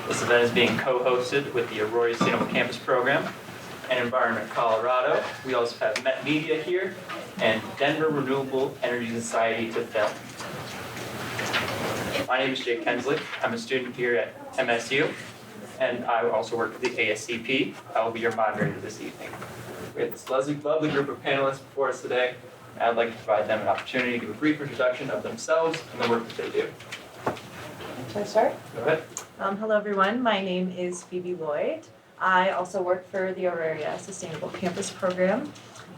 This event is being co-hosted with the Auraria Sustainable Campus Program and Environment Colorado. We also have Met Media here and Denver Renewable Energy Society to film. My name is Jake Kensley. I'm a student here at MSU, and I also work for the ASCP. I will be your moderator this evening. We have this lovely group of panelists before us today. I'd like to provide them an opportunity to give a brief introduction of themselves and the work that they do. Should I start? Go ahead. Hello, everyone. My name is Phoebe Lloyd. I also work for the Auraria Sustainable Campus Program,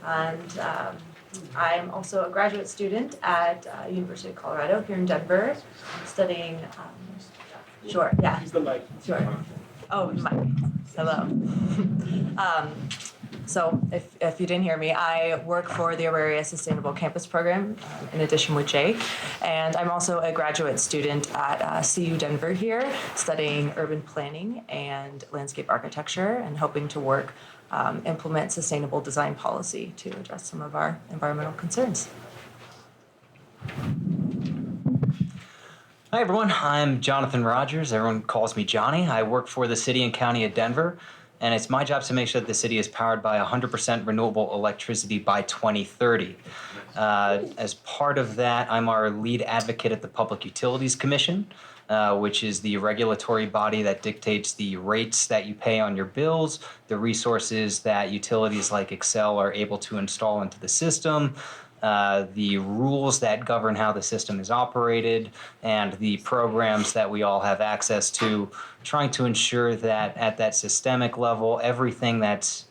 and I'm also a graduate student at University of Colorado here in Denver, studying. Sure. Yeah. Use the mic. Sure. Oh, Mike. Hello. So if you didn't hear me, I work for the Auraria Sustainable Campus Program in addition with Jake. And I'm also a graduate student at CU Denver here, studying urban planning and landscape architecture and hoping to work implement sustainable design policy to address some of our environmental concerns. Hi everyone, I'm Jonathan Rogers. Everyone calls me Johnny. I work for the City and County of Denver, and it's my job to make sure that the city is powered by 100% renewable electricity by 2030. As part of that, I'm our lead advocate at the Public Utilities Commission, which is the regulatory body that dictates the rates that you pay on your bills, the resources that utilities like Xcel are able to install into the system, the rules that govern how the system is operated, and the programs that we all have access to, trying to ensure that at that systemic level, everything that's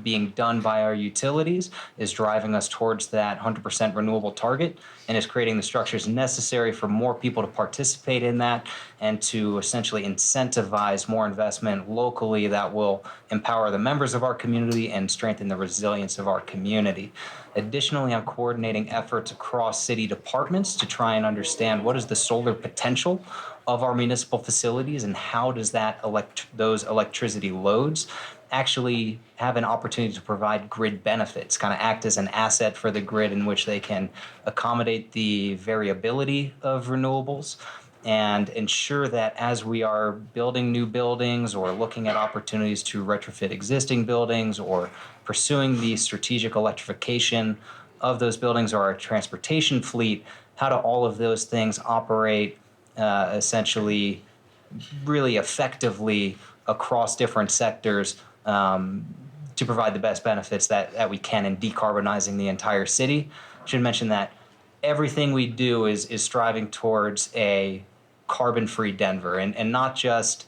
being done by our utilities is driving us towards that 100% renewable target and is creating the structures necessary for more people to participate in that and to essentially incentivize more investment locally that will empower the members of our community and strengthen the resilience of our community. Additionally, I'm coordinating efforts across city departments to try and understand what is the solar potential of our municipal facilities and how does that those electricity loads actually have an opportunity to provide grid benefits, kind of act as an asset for the grid in which they can accommodate the variability of renewables and ensure that as we are building new buildings or looking at opportunities to retrofit existing buildings or pursuing the strategic electrification of those buildings or our transportation fleet, how do all of those things operate essentially really effectively across different sectors to provide the best benefits that we can in decarbonizing the entire city. I should mention that everything we do is striving towards a carbon-free Denver and not just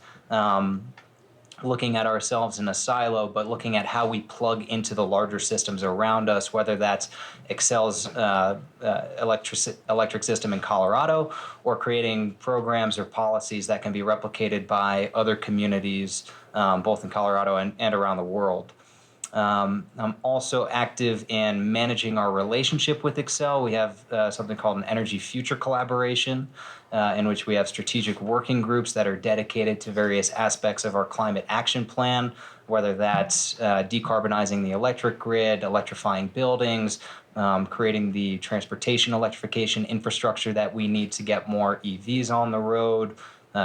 looking at ourselves in a silo, but looking at how we plug into the larger systems around us, whether that's Xcel's electric system in Colorado or creating programs or policies that can be replicated by other communities, both in Colorado and around the world. I'm also active in managing our relationship with Xcel. We have something called an Energy Future Collaboration, in which we have strategic working groups that are dedicated to various aspects of our climate action plan, whether that's decarbonizing the electric grid, electrifying buildings, creating the transportation electrification infrastructure that we need to get more EVs on the road,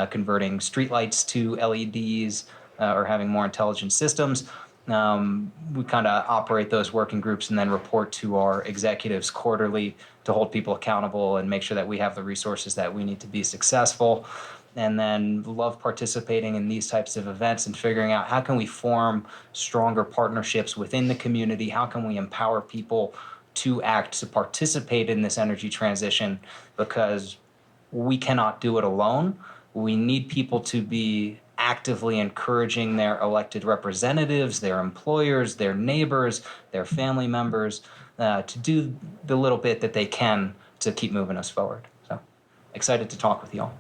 converting streetlights to LEDs, or having more intelligent systems. We kind of operate those working groups and then report to our executives quarterly to hold people accountable and make sure that we have the resources that we need to be successful. And then love participating in these types of events and figuring out how can we form stronger partnerships within the community? How can we empower people to act, to participate in this energy transition? Because we cannot do it alone. We need people to be actively encouraging their elected representatives, their employers, their neighbors, their family members to do the little bit that they can to keep moving us forward. So excited to talk with you all.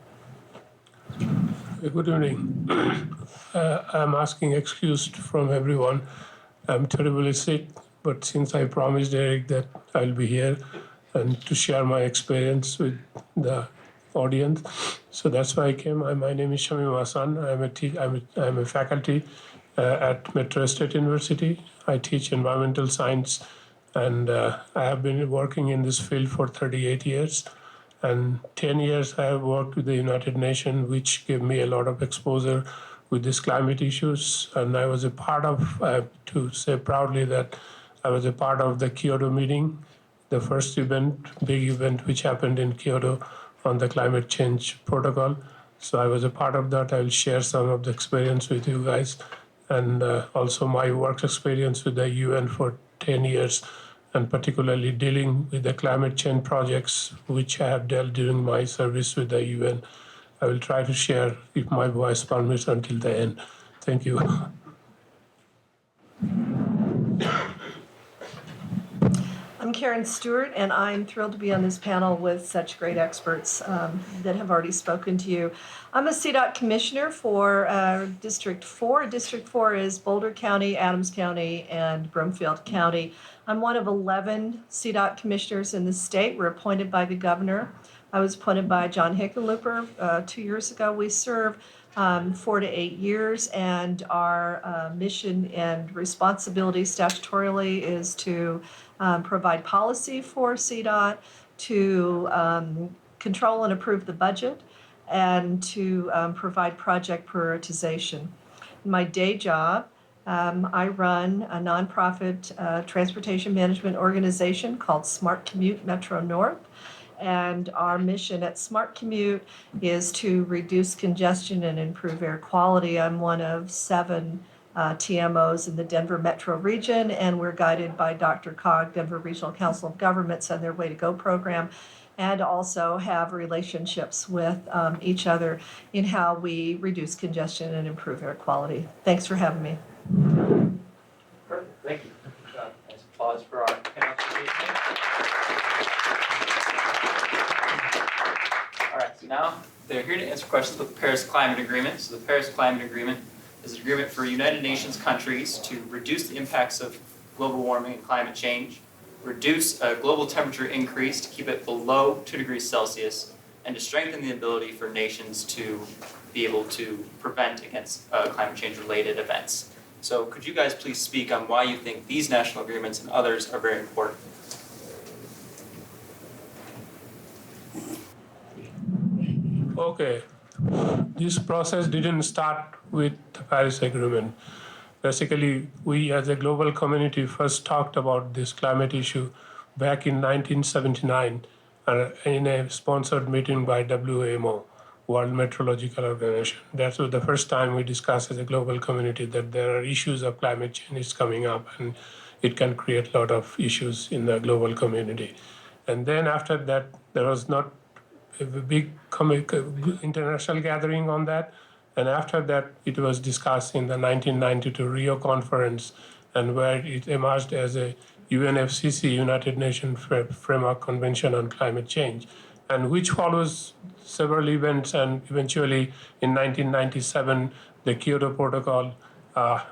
Good evening. I'm asking excuse from everyone. I'm terribly sick, but since I promised Eric that I'll be here and to share my experience with the audience, so that's why I came. My name is Shamim Ahsan. I'm a faculty at Metro State University. I teach environmental science, and I have been working in this field for 38 years. And 10 years I have worked with the United Nations, which gave me a lot of exposure with these climate issues. And I was a part of, I have to say proudly that I was a part of the Kyoto meeting, the first event, big event, which happened in Kyoto on the climate change protocol. So I was a part of that. I will share some of the experience with you guys, and also my work experience with the UN for 10 years, and particularly dealing with the climate change projects, which I have dealt during my service with the UN. I will try to share, if my voice permits, until the end. Thank you. I'm Karen Stewart, and I'm thrilled to be on this panel with such great experts that have already spoken to you. I'm a CDOT Commissioner for District 4. District 4 is Boulder County, Adams County, and Broomfield County. I'm one of 11 CDOT Commissioners in the state. We're appointed by the governor. I was appointed by John Hickenlooper 2 years ago. We serve 4 to 8 years, and our mission and responsibility statutorily is to provide policy for CDOT, to control and approve the budget, and to provide project prioritization. In my day job, I run a nonprofit transportation management organization called Smart Commute Metro North. And our mission at Smart Commute is to reduce congestion and improve air quality. I'm one of 7 TMOs in the Denver Metro Region, and we're guided by DRCOG, Denver Regional Council of Governments, and their Way to Go program, and also have relationships with each other in how we reduce congestion and improve air quality. Thanks for having me. Perfect, thank you. Nice applause for our panelists. All right, so now they're here to answer questions about the Paris Climate Agreement. So the Paris Climate Agreement is an agreement for United Nations countries to reduce the impacts of global warming and climate change, reduce global temperature increase to keep it below 2 degrees Celsius, and to strengthen the ability for nations to be able to prevent against climate change related events. So could you guys please speak on why you think these national agreements and others are very important? Okay, this process didn't start with the Paris Agreement. Basically, we as a global community first talked about this climate issue back in 1979 in a sponsored meeting by WMO, World Meteorological Organization. That was the first time we discussed as a global community that there are issues of climate change coming up, and it can create a lot of issues in the global community. And then after that, there was not a big international gathering on that. And after that, it was discussed in the 1992 Rio Conference, and where it emerged as a UNFCCC, United Nations Framework Convention on Climate Change, and which follows several events, and eventually in 1997, the Kyoto Protocol,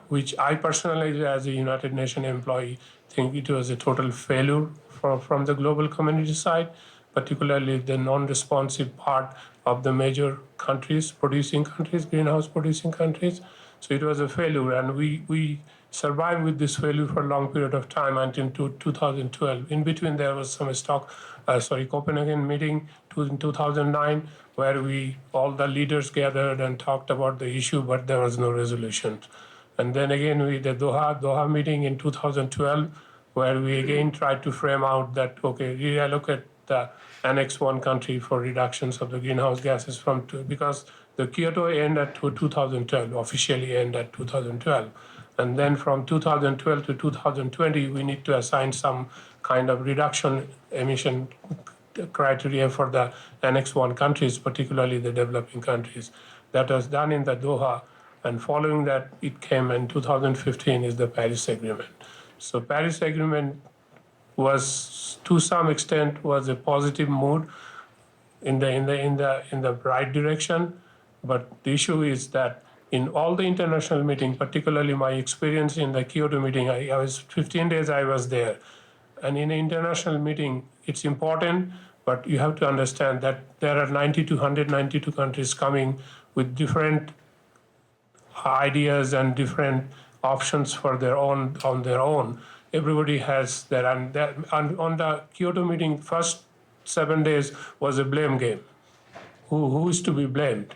which I personally, as a United Nations employee, think it was a total failure from the global community side, particularly the non-responsive part of the major countries, producing countries, greenhouse producing countries. So it was a failure, and we survived with this failure for a long period of time until 2012. In between, there was some Copenhagen meeting in 2009, where all the leaders gathered and talked about the issue, but there was no resolution. And then again, the Doha meeting in 2012, where we again tried to frame out that, okay, reallocate the Annex 1 country for reductions of the greenhouse gases because the Kyoto end at 2012, officially end at 2012. And then from 2012 to 2020, we need to assign some kind of reduction emission criteria for the Annex 1 countries, particularly the developing countries. That was done in the Doha, and following that, it came in 2015 is the Paris Agreement. So Paris Agreement was, to some extent, was a positive mood in the right direction, but the issue is that in all the international meetings, particularly my experience in the Kyoto meeting, I was 15 days I was there, and in an international meeting, it's important, but you have to understand that there are 192 countries coming with different ideas and different options for on their own. Everybody has their, and on the Kyoto meeting, first 7 days was a blame game. Who is to be blamed,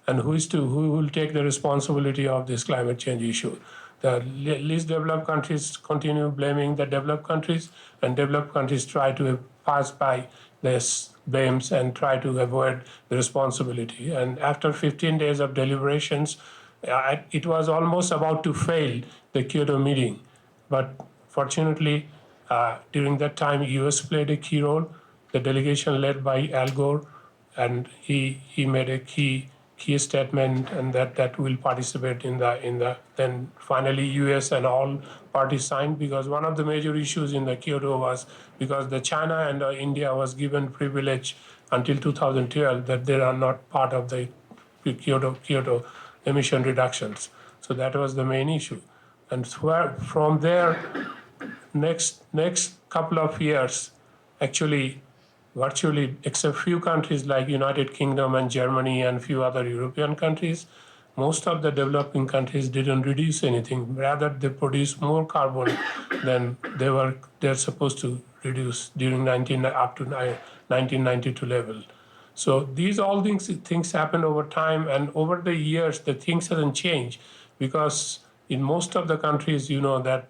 and who will take the responsibility of this climate change issue? The least developed countries continue blaming the developed countries, and developed countries try to pass by these blames and try to avoid the responsibility. And after 15 days of deliberations, it was almost about to fail the Kyoto meeting. But fortunately, during that time, US played a key role. The delegation led by Al Gore, and he made a key statement, and that will participate in the then finally US and all parties signed, because one of the major issues in the Kyoto was because the China and India was given privilege until 2012 that they are not part of the Kyoto emission reductions. So that was the main issue, and from there, next couple of years, actually, virtually, except few countries like United Kingdom and Germany and few other European countries, most of the developing countries didn't reduce anything. Rather, they produced more carbon than they're supposed to reduce during up to 1992 level. So all things happen over time, and over the years, the things haven't changed, because in most of the countries, that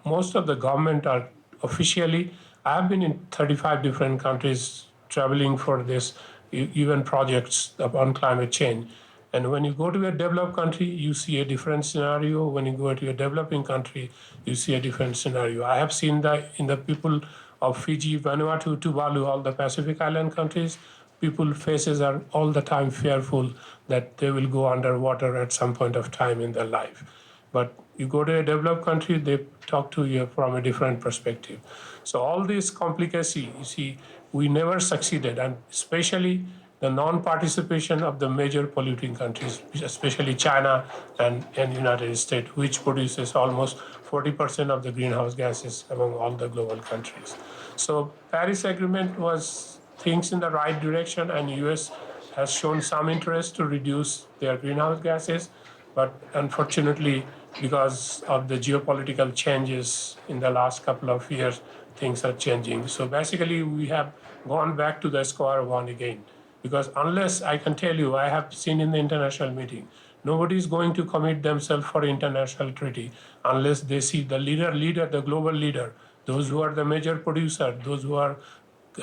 most of the government are officially. I've been in 35 different countries traveling for this UN projects on climate change. And when you go to a developed country, you see a different scenario. When you go to a developing country, you see a different scenario. I have seen that in the people of Fiji, Vanuatu, Tuvalu, all the Pacific Island countries, people's faces are all the time fearful that they will go underwater at some point of time in their life. But you go to a developed country, they talk to you from a different perspective. So all this complicacy, you see, we never succeeded, and especially the non-participation of the major polluting countries, especially China and United States, which produces almost 40% of the greenhouse gases among all the global countries. So Paris Agreement was things in the right direction, and US has shown some interest to reduce their greenhouse gases, but unfortunately, because of the geopolitical changes in the last couple of years, things are changing. So basically, we have gone back to the square one again. Because unless, I can tell you, I have seen in the international meeting, nobody is going to commit themselves for international treaty unless they see the leader, the global leader, those who are the major producer, those who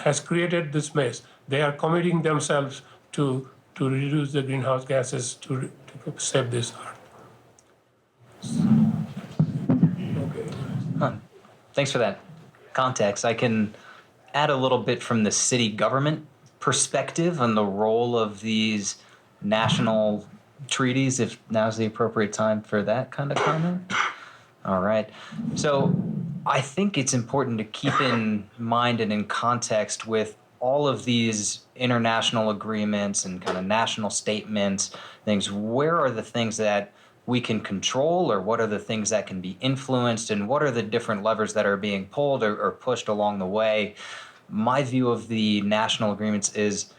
has created this mess, they are committing themselves to reduce the greenhouse gases to save this earth. Thanks for that context. I can add a little bit from the city government perspective on the role of these national treaties, if now's the appropriate time for that kind of comment. All right. So I think it's important to keep in mind and in context with all of these international agreements and kind of national statements, things, where are the things that we can control, or what are the things that can be influenced, and what are the different levers that are being pulled or pushed along the way. My view of the national agreements is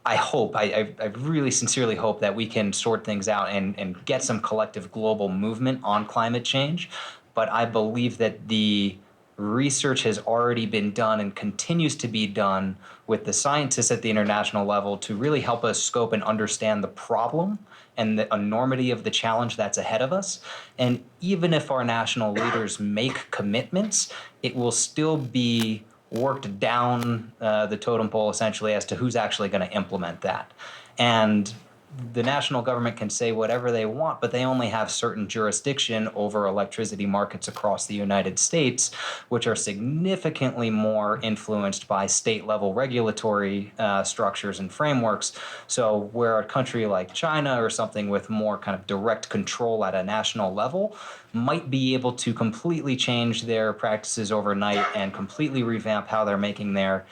I really sincerely hope that we can sort things out and get some collective global movement on climate change. But I believe that the research has already been done and continues to be done with the scientists at the international level to really help us scope and understand the problem and the enormity of the challenge that's ahead of us. And even if our national leaders make commitments, it will still be worked down the totem pole essentially as to who's actually going to implement that. And the national government can say whatever they want, but they only have certain jurisdiction over electricity markets across the United States, which are significantly more influenced by state-level regulatory structures and frameworks. So where a country like China or something with more kind of direct control at a national level might be able to completely change their practices overnight and completely revamp how they're making their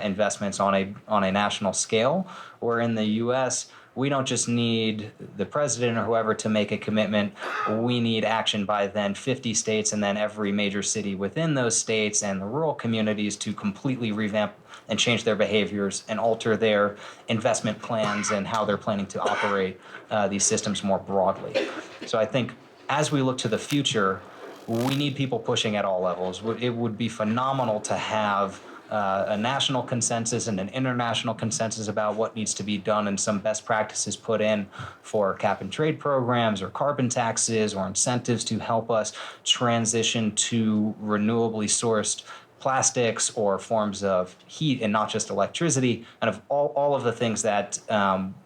investments on a national scale, or in the U.S., we don't just need the president or whoever to make a commitment. We need action by then 50 states and then every major city within those states and the rural communities to completely revamp and change their behaviors and alter their investment plans and how they're planning to operate these systems more broadly. So I think as we look to the future, we need people pushing at all levels. It would be phenomenal to have a national consensus and an international consensus about what needs to be done and some best practices put in for cap and trade programs or carbon taxes or incentives to help us transition to renewably sourced plastics or forms of heat and not just electricity, and of all of the things that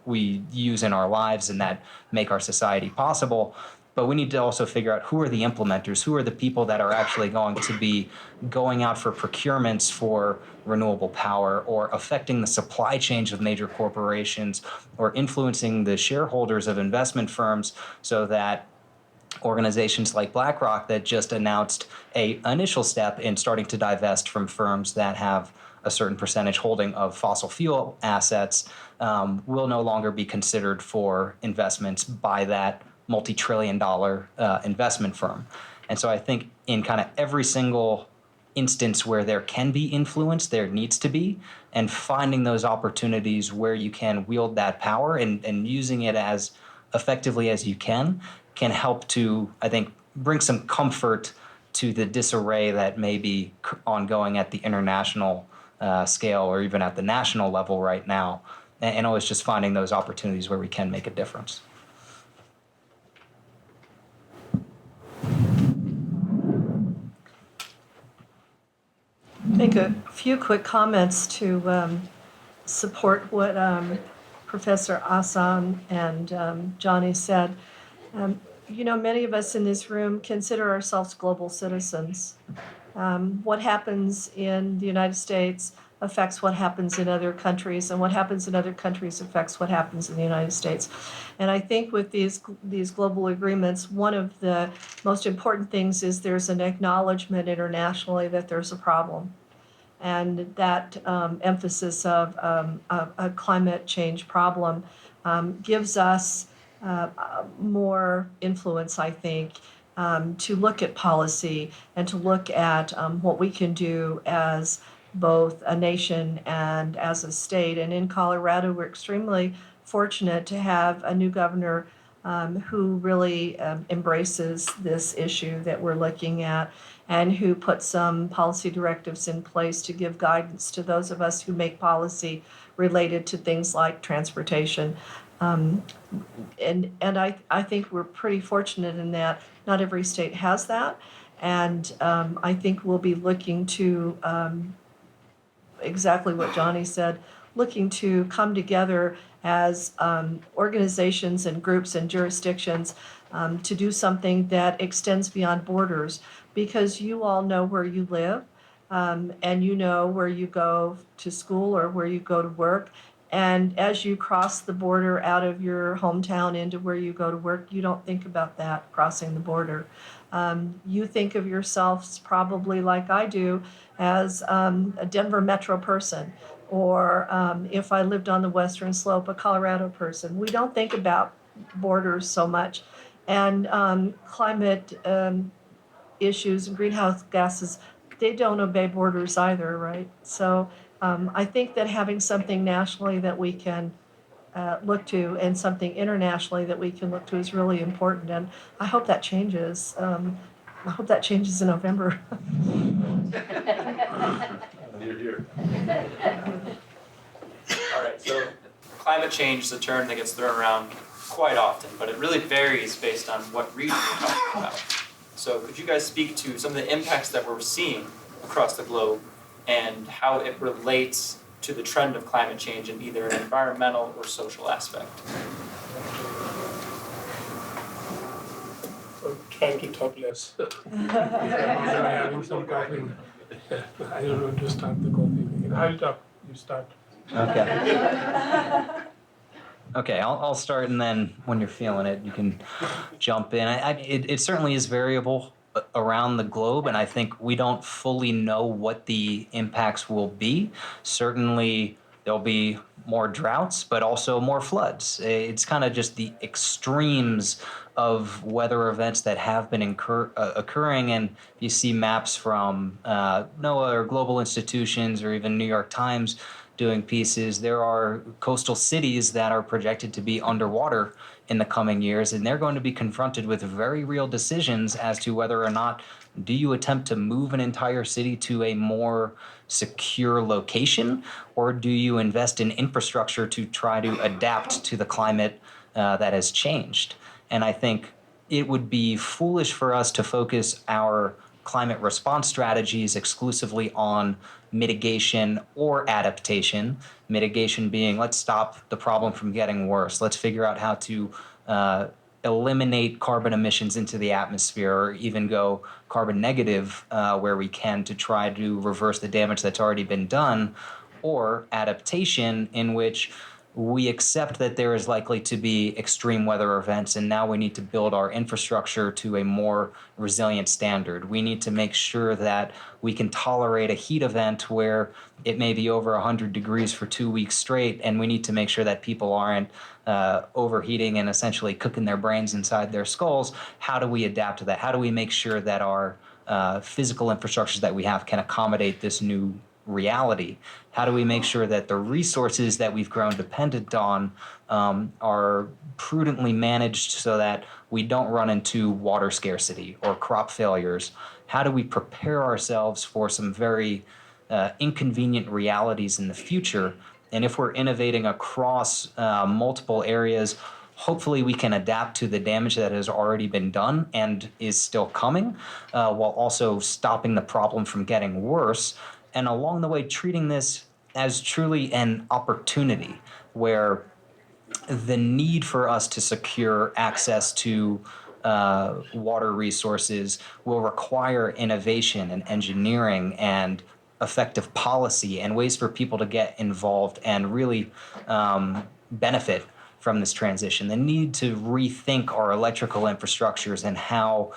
we use in our lives and that make our society possible. But we need to also figure out who are the implementers, who are the people that are actually going to be going out for procurements for renewable power or affecting the supply chains of major corporations or influencing the shareholders of investment firms so that organizations like BlackRock that just announced an initial step in starting to divest from firms that have a certain percentage holding of fossil fuel assets will no longer be considered for investments by that multi-trillion-dollar investment firm. And so I think in kind of every single instance where there can be influence, there needs to be, and finding those opportunities where you can wield that power and using it as effectively as you can help to, I think, bring some comfort to the disarray that may be ongoing at the international scale or even at the national level right now, and always just finding those opportunities where we can make a difference. Make a few quick comments to support what Professor Ahsan and Johnny said. Many of us in this room consider ourselves global citizens. What happens in the United States affects what happens in other countries, and what happens in other countries affects what happens in the United States. And I think with these global agreements, one of the most important things is there's an acknowledgement internationally that there's a problem. And that emphasis of a climate change problem gives us more influence, I think, to look at policy and to look at what we can do as both a nation and as a state. And in Colorado, we're extremely fortunate to have a new governor who really embraces this issue that we're looking at and who put some policy directives in place to give guidance to those of us who make policy related to things like transportation. And I think we're pretty fortunate in that not every state has that. And I think we'll be looking to exactly what Johnny said, looking to come together as organizations and groups and jurisdictions to do something that extends beyond borders, because you all know where you live and you know where you go to school or where you go to work. And as you cross the border out of your hometown into where you go to work, you don't think about that crossing the border. You think of yourselves probably like I do as a Denver metro person, or if I lived on the Western Slope, a Colorado person. We don't think about borders so much. And climate issues and greenhouse gases, they don't obey borders either, right? So I think that having something nationally that we can look to and something internationally that we can look to is really important. And I hope that changes. I hope that changes in November. You're here. All right, so climate change is a term that gets thrown around quite often, but it really varies based on what region you're talking about. So could you guys speak to some of the impacts that we're seeing across the globe and how it relates to the trend of climate change in either an environmental or social aspect? I'm trying to talk less. I'm having some coffee. I don't want to start the coffee. I'll talk. You start. Okay. Okay, I'll start, and then when you're feeling it, you can jump in. It certainly is variable around the globe, and I think we don't fully know what the impacts will be. Certainly, there'll be more droughts, but also more floods. It's kind of just the extremes of weather events that have been occurring, and you see maps from NOAA or global institutions or even New York Times doing pieces. There are coastal cities that are projected to be underwater in the coming years, and they're going to be confronted with very real decisions as to whether or not do you attempt to move an entire city to a more secure location, or do you invest in infrastructure to try to adapt to the climate that has changed? And I think it would be foolish for us to focus our climate response strategies exclusively on mitigation or adaptation. Mitigation being, let's stop the problem from getting worse. Let's figure out how to eliminate carbon emissions into the atmosphere, or even go carbon negative where we can to try to reverse the damage that's already been done. Or adaptation, in which we accept that there is likely to be extreme weather events, and now we need to build our infrastructure to a more resilient standard. We need to make sure that we can tolerate a heat event where it may be over 100 degrees for 2 weeks straight, and we need to make sure that people aren't overheating and essentially cooking their brains inside their skulls. How do we adapt to that? How do we make sure that our physical infrastructures that we have can accommodate this new reality? How do we make sure that the resources that we've grown dependent on are prudently managed so that we don't run into water scarcity or crop failures? How do we prepare ourselves for some very inconvenient realities in the future? And if we're innovating across multiple areas, hopefully we can adapt to the damage that has already been done and is still coming, while also stopping the problem from getting worse. And along the way, treating this as truly an opportunity where the need for us to secure access to water resources will require innovation and engineering and effective policy and ways for people to get involved and really benefit from this transition. The need to rethink our electrical infrastructures and how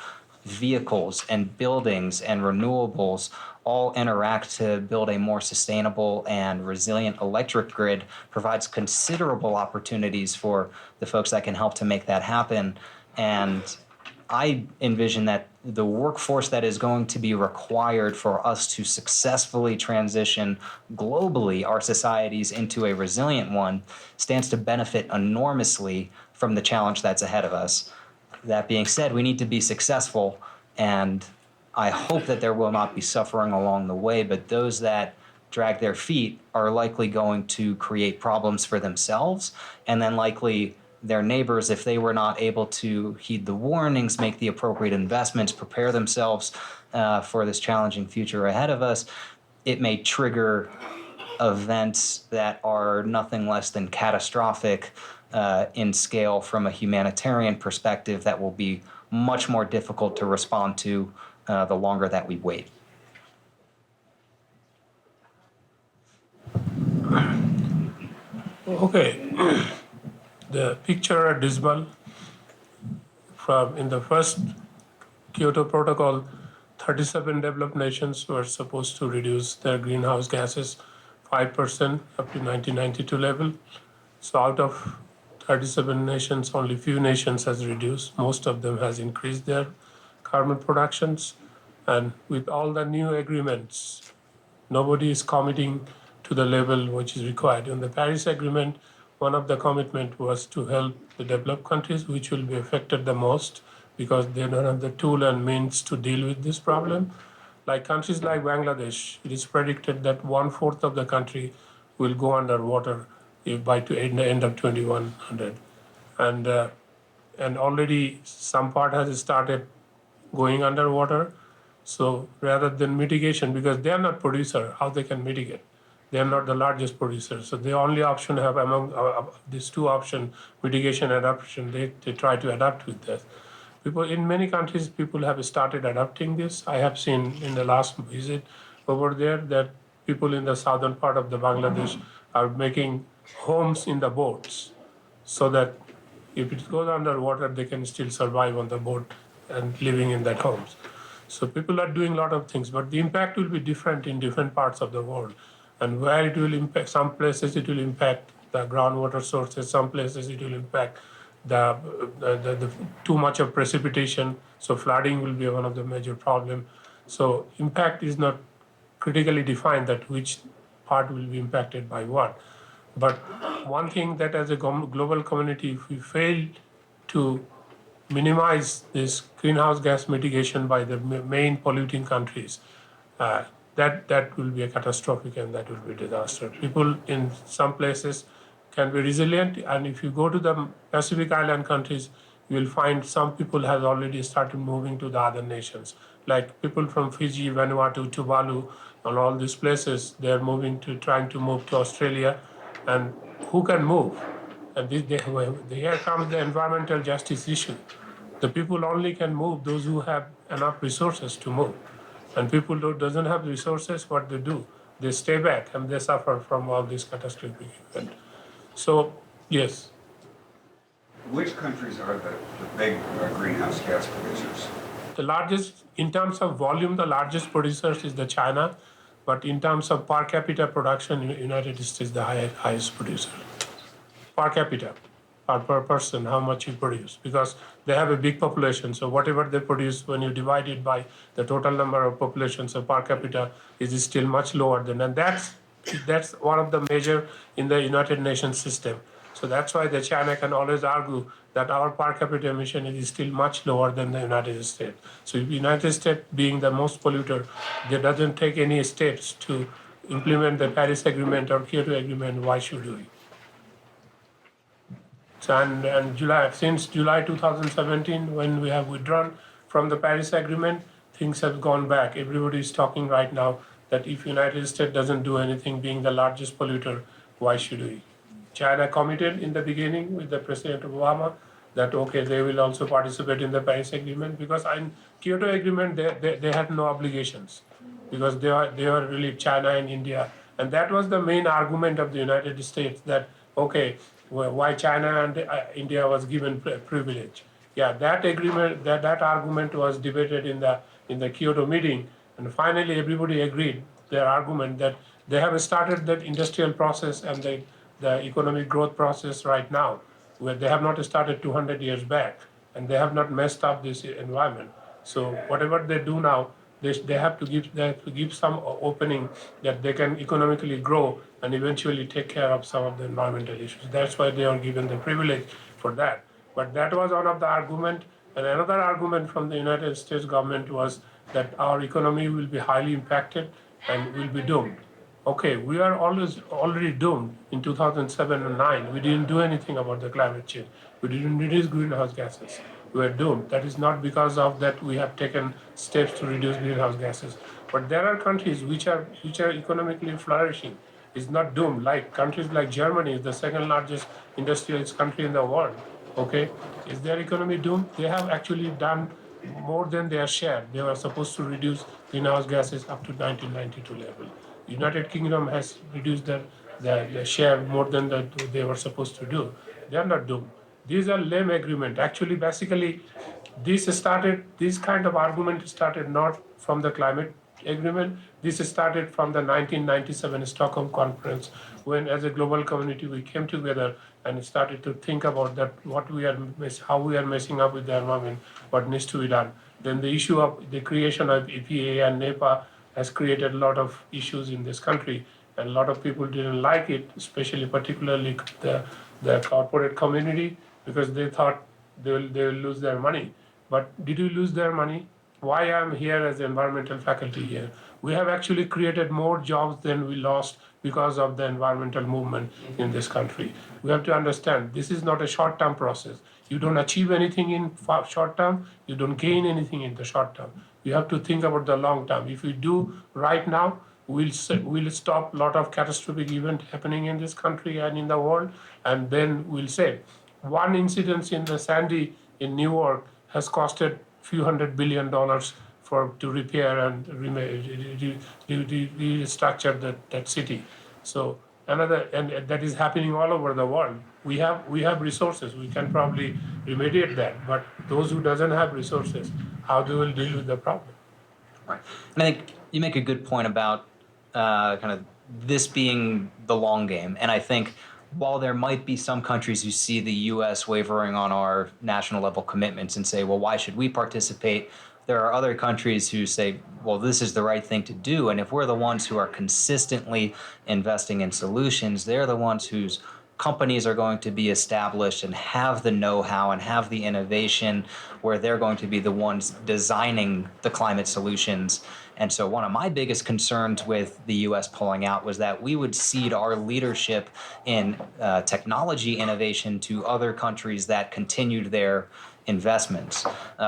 vehicles and buildings and renewables all interact to build a more sustainable and resilient electric grid provides considerable opportunities for the folks that can help to make that happen. And I envision that the workforce that is going to be required for us to successfully transition globally our societies into a resilient one stands to benefit enormously from the challenge that's ahead of us. That being said, we need to be successful, and I hope that there will not be suffering along the way, but those that drag their feet are likely going to create problems for themselves, and then likely their neighbors, if they were not able to heed the warnings, make the appropriate investments, prepare themselves for this challenging future ahead of us, it may trigger events that are nothing less than catastrophic in scale from a humanitarian perspective that will be much more difficult to respond to the longer that we wait. Okay. The picture are dismal. From in the first Kyoto Protocol, 37 developed nations were supposed to reduce their greenhouse gases 5% up to 1992 level. So out of 37 nations, only few nations has reduced. Most of them has increased their carbon productions. And with all the new agreements, nobody is committing to the level which is required. In the Paris Agreement, one of the commitment was to help the developed countries, which will be affected the most because they don't have the tool and means to deal with this problem. Like countries like Bangladesh, it is predicted that 1/4 of the country will go underwater by the end of 2100. And already some part has started going underwater. So rather than mitigation, because they are not producer, how they can mitigate? They are not the largest producer. So the only option have among these two options, mitigation and adaptation, they try to adapt with that. People in many countries, people have started adapting this. I have seen in the last visit over there that people in the southern part of the Bangladesh are making homes in the boats so that if it goes underwater, they can still survive on the boat and living in that homes. So people are doing a lot of things, but the impact will be different in different parts of the world. And where it will impact, some places it will impact the groundwater sources, some places it will impact the too much of precipitation. So flooding will be one of the major problem. So impact is not critically defined that which part will be impacted by what. But one thing that as a global community, if we fail to minimize this greenhouse gas mitigation by the main polluting countries, that will be a catastrophic and that will be a disaster. People in some places can be resilient, and if you go to the Pacific Island countries, you will find some people have already started moving to the other nations. Like people from Fiji, Vanuatu, Tuvalu, and all these places, they are trying to move to Australia, and who can move? And here comes the environmental justice issue. The people only can move those who have enough resources to move. And people who doesn't have resources, what they do? They stay back and they suffer from all this catastrophic event. So, yes. Which countries are the big greenhouse gas producers? The largest, in terms of volume, the largest producers is the China, but in terms of per capita production, United States is the highest producer. Per capita, per person, how much you produce, because they have a big population. So whatever they produce, when you divide it by the total number of population, so per capita is still much lower than, and that's one of the measure in the United Nations system. So that's why the China can always argue that our per capita emission is still much lower than the United States. So if United States being the most polluter, they doesn't take any steps to implement the Paris Agreement or Kyoto Agreement, why should we? So and since July 2017, when we have withdrawn from the Paris Agreement, things have gone back. Everybody is talking right now that if United States doesn't do anything, being the largest polluter, why should we? China committed in the beginning with the President Obama that, okay, they will also participate in the Paris Agreement, because in Kyoto Agreement, they had no obligations because they were really China and India. And that was the main argument of the United States that, okay, why China and India was given privilege. Yeah, that agreement, that argument was debated in the Kyoto meeting, and finally everybody agreed their argument that they have started that industrial process and the economic growth process right now, where they have not started 200 years back, and they have not messed up this environment. So whatever they do now, they have to give some opening that they can economically grow and eventually take care of some of the environmental issues. That's why they are given the privilege for that. But that was one of the argument. And another argument from the United States government was that our economy will be highly impacted and will be doomed. Okay, we are already doomed in 2007 and 9. We didn't do anything about the climate change. We didn't reduce greenhouse gases. We are doomed. That is not because of that we have taken steps to reduce greenhouse gases. But there are countries which are economically flourishing. It's not doomed. Like countries like Germany is the second largest industrialist country in the world. Okay, is their economy doomed? They have actually done more than their share. They were supposed to reduce greenhouse gases up to 1992 level. United Kingdom has reduced their share more than they were supposed to do. They are not doomed. These are lame agreement. Actually, basically, this kind of argument started not from the climate agreement. This started from the 1997 Stockholm Conference, when as a global community we came together and started to think about that how we are messing up with the environment, what needs to be done. Then the issue of the creation of EPA and NEPA has created a lot of issues in this country, and a lot of people didn't like it, particularly the corporate community, because they thought they will lose their money. But did we lose their money? Why I'm here as environmental faculty here? We have actually created more jobs than we lost because of the environmental movement in this country. We have to understand this is not a short-term process. You don't achieve anything in short term, you don't gain anything in the short term. You have to think about the long term. If we do right now, we'll stop a lot of catastrophic events happening in this country and in the world, and then we'll say one incident in the Sandy in Newark has costed few $100 billion to repair and restructure that city. So and that is happening all over the world. We have resources. We can probably remediate that. But those who doesn't have resources, how they will deal with the problem? Right. And I think you make a good point about kind of this being the long game. And I think while there might be some countries who see the U.S. wavering on our national level commitments and say, well, why should we participate? there are other countries who say, well, this is the right thing to do. And if we're the ones who are consistently investing in solutions, they're the ones whose companies are going to be established and have the know-how and have the innovation, where they're going to be the ones designing the climate solutions. And so one of my biggest concerns with the US pulling out was that we would cede our leadership in technology innovation to other countries that continued their investments.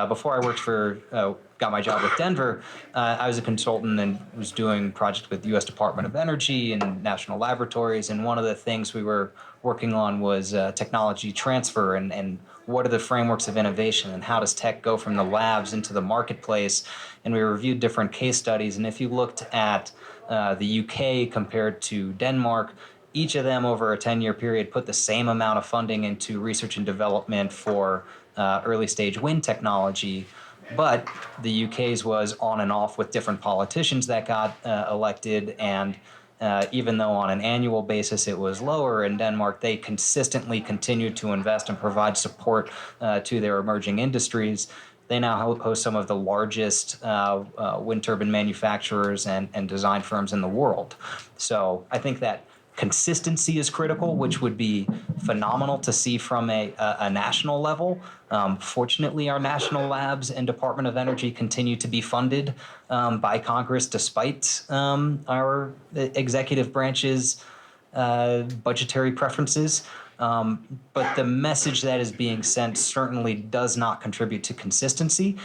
Before I got my job with Denver, I was a consultant and was doing projects with the U.S. Department of Energy and national laboratories. And one of the things we were working on was technology transfer and what are the frameworks of innovation and how does tech go from the labs into the marketplace. And we reviewed different case studies. And if you looked at the UK compared to Denmark, each of them over a 10-year period put the same amount of funding into research and development for early stage wind technology. But the UK's was on and off with different politicians that got elected. And even though on an annual basis it was lower, in Denmark, they consistently continued to invest and provide support to their emerging industries. They now host some of the largest wind turbine manufacturers and design firms in the world. So I think that consistency is critical, which would be phenomenal to see from a national level. Fortunately, our national labs and Department of Energy continue to be funded by Congress despite our executive branch's budgetary preferences. But the message that is being sent certainly does not contribute to consistency,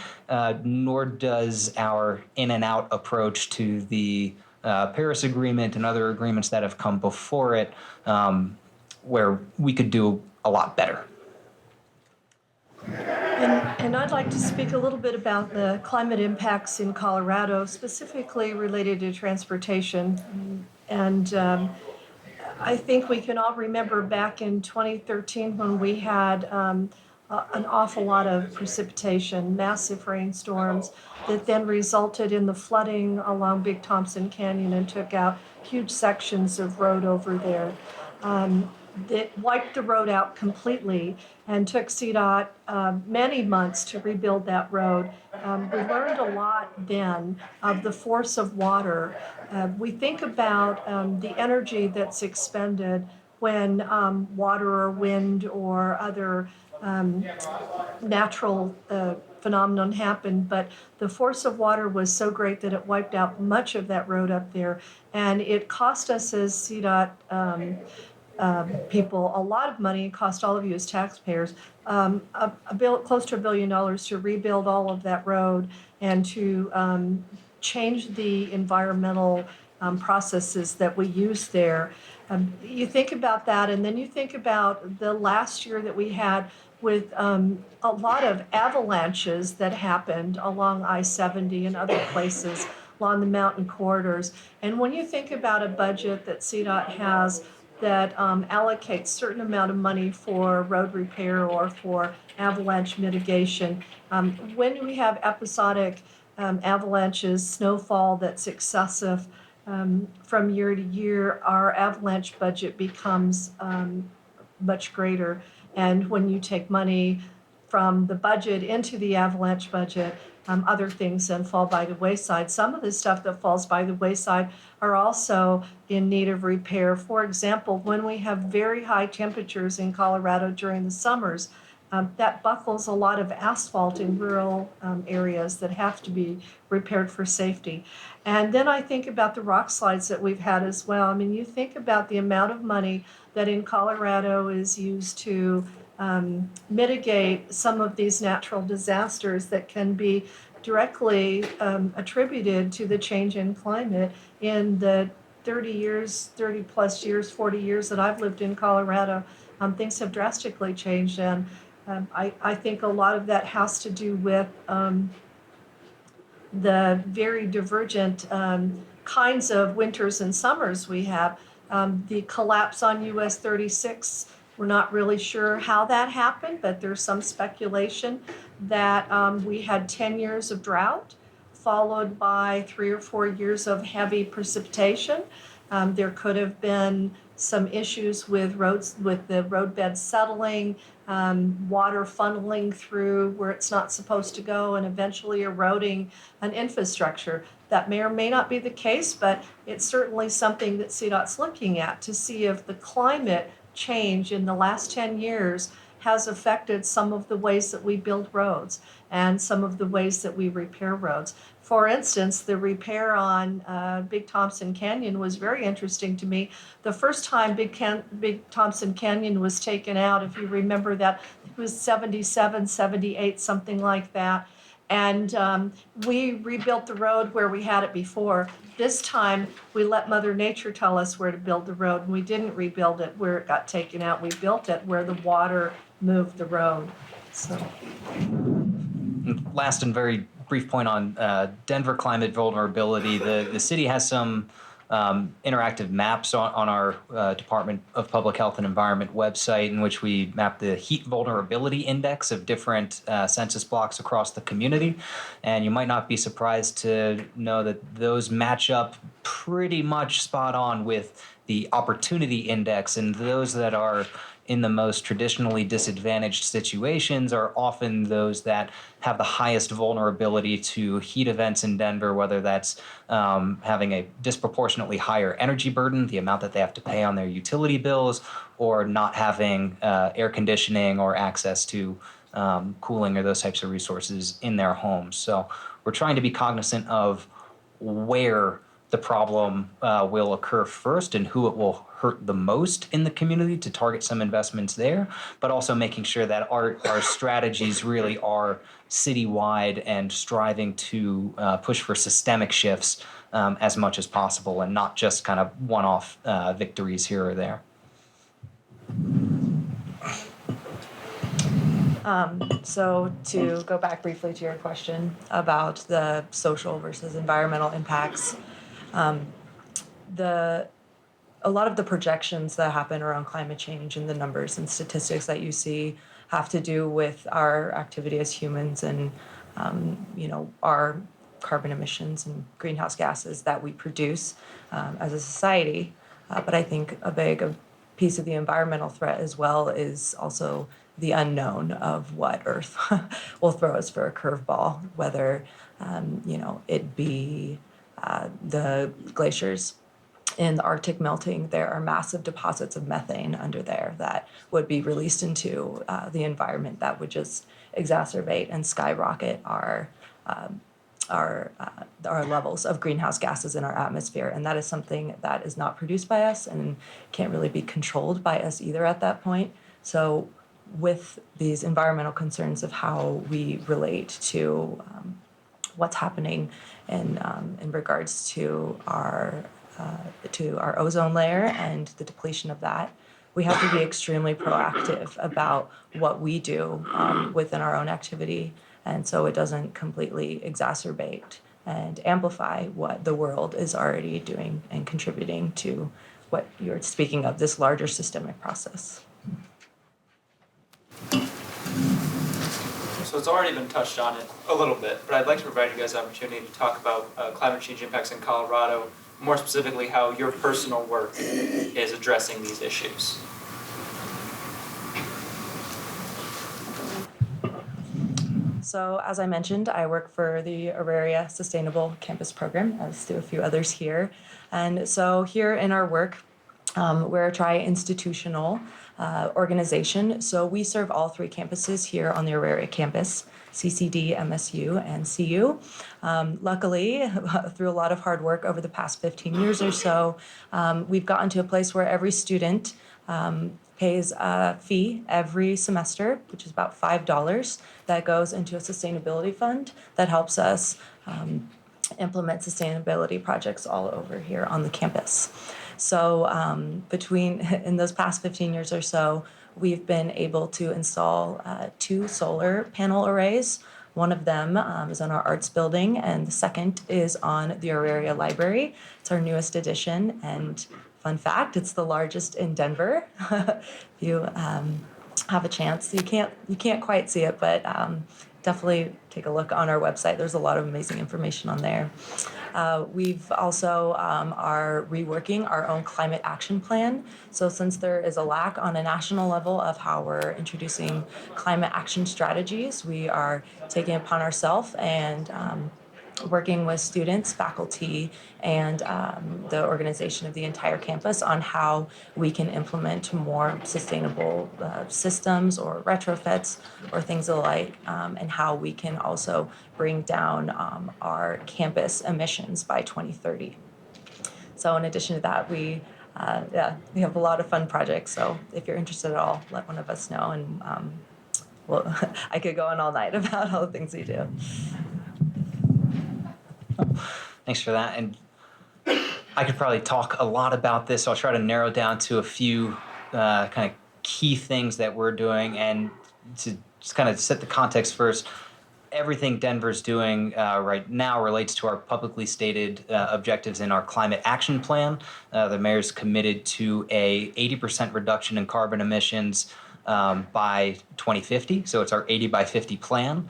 nor does our in and out approach to the Paris Agreement and other agreements that have come before it, where we could do a lot better. And I'd like to speak a little bit about the climate impacts in Colorado, specifically related to transportation. And I think we can all remember back in 2013 when we had an awful lot of precipitation, massive rainstorms that then resulted in the flooding along Big Thompson Canyon and took out huge sections of road over there. That wiped the road out completely and took CDOT many months to rebuild that road. We learned a lot then of the force of water. We think about the energy that's expended when water or wind or other natural phenomenon happened, but the force of water was so great that it wiped out much of that road up there, and it cost us as CDOT people a lot of money. It cost all of you as taxpayers close to $1 billion to rebuild all of that road and to change the environmental processes that we use there. You think about that, and then you think about the last year that we had with a lot of avalanches that happened along I-70 and other places along the mountain corridors. And when you think about a budget that CDOT has that allocates certain amount of money for road repair or for avalanche mitigation, when we have episodic avalanches, snowfall that's excessive from year to year, our avalanche budget becomes much greater. And when you take money from the budget into the avalanche budget, other things then fall by the wayside. Some of the stuff that falls by the wayside are also in need of repair. For example, when we have very high temperatures in Colorado during the summers, that buckles a lot of asphalt in rural areas that have to be repaired for safety. And then I think about the rock slides that we've had as well. I mean, you think about the amount of money that in Colorado is used to mitigate some of these natural disasters that can be directly attributed to the change in climate. In the 30 plus years, 40 years that I've lived in Colorado, things have drastically changed. And I think a lot of that has to do with the very divergent kinds of winters and summers we have. The collapse on US 36, we're not really sure how that happened, but there's some speculation that we had 10 years of drought, followed by 3 or 4 years of heavy precipitation. There could have been some issues with roads, with the roadbed settling, water funneling through where it's not supposed to go, and eventually eroding an infrastructure. That may or may not be the case, but it's certainly something that CDOT's looking at to see if the climate change in the last 10 years has affected some of the ways that we build roads and some of the ways that we repair roads. For instance, the repair on Big Thompson Canyon was very interesting to me. The first time Big Thompson Canyon was taken out, if you remember that, it was 77, 78, something like that. And we rebuilt the road where we had it before. This time, we let Mother Nature tell us where to build the road, and we didn't rebuild it where it got taken out. We built it where the water moved the road. So. Last and very brief point on Denver climate vulnerability. The city has some interactive maps on our Department of Public Health and Environment website, in which we map the heat vulnerability index of different census blocks across the community. And you might not be surprised to know that those match up pretty much spot on with the opportunity index, and those that are in the most traditionally disadvantaged situations are often those that have the highest vulnerability to heat events in Denver, whether that's having a disproportionately higher energy burden, the amount that they have to pay on their utility bills, or not having air conditioning or access to cooling or those types of resources in their homes. So we're trying to be cognizant of where the problem will occur first and who it will hurt the most in the community to target some investments there, but also making sure that our strategies really are citywide and striving to push for systemic shifts as much as possible, and not just kind of one-off victories here or there. So to go back briefly to your question about the social versus environmental impacts, a lot of the projections that happen around climate change and the numbers and statistics that you see have to do with our activity as humans and, our carbon emissions and greenhouse gases that we produce as a society. But I think a big piece of the environmental threat as well is also the unknown of what Earth will throw us for a curveball, whether, it be the glaciers in the Arctic melting. There are massive deposits of methane under there that would be released into the environment that would just exacerbate and skyrocket our levels of greenhouse gases in our atmosphere. And that is something that is not produced by us and can't really be controlled by us either at that point. So with these environmental concerns of how we relate to what's happening in regards to our ozone layer and the depletion of that, we have to be extremely proactive about what we do within our own activity, and so it doesn't completely exacerbate and amplify what the world is already doing and contributing to what you're speaking of, this larger systemic process. So it's already been touched on it a little bit, but I'd like to provide you guys the opportunity to talk about climate change impacts in Colorado, more specifically how your personal work is addressing these issues. So as I mentioned, I work for the Auraria Sustainable Campus Program, as do a few others here. And so here in our work, we're a tri-institutional organization. So we serve all three campuses here on the Auraria campus, CCD, MSU, and CU. Luckily, through a lot of hard work over the past 15 years or so, we've gotten to a place where every student pays a fee every semester, which is about $5, that goes into a sustainability fund that helps us implement sustainability projects all over here on the campus. So in those past 15 years or so, we've been able to install 2 solar panel arrays. One of them is on our arts building, and the second is on the Auraria Library. It's our newest addition, and fun fact, it's the largest in Denver. If you have a chance, you can't quite see it, but definitely take a look on our website. There's a lot of amazing information on there. We've also are reworking our own climate action plan. So since there is a lack on a national level of how we're introducing climate action strategies, we are taking it upon ourselves and working with students, faculty, and the organization of the entire campus on how we can implement more sustainable systems or retrofits or things alike, and how we can also bring down our campus emissions by 2030. So in addition to that, we have a lot of fun projects. So if you're interested at all, let one of us know, and well, I could go on all night about all the things we do. Thanks for that. And I could probably talk a lot about this, so I'll try to narrow down to a few kind of key things that we're doing. And to just kind of set the context first, everything Denver's doing right now relates to our publicly stated objectives in our climate action plan. The mayor's committed to a 80% reduction in carbon emissions by 2050. So it's our 80 by 50 plan.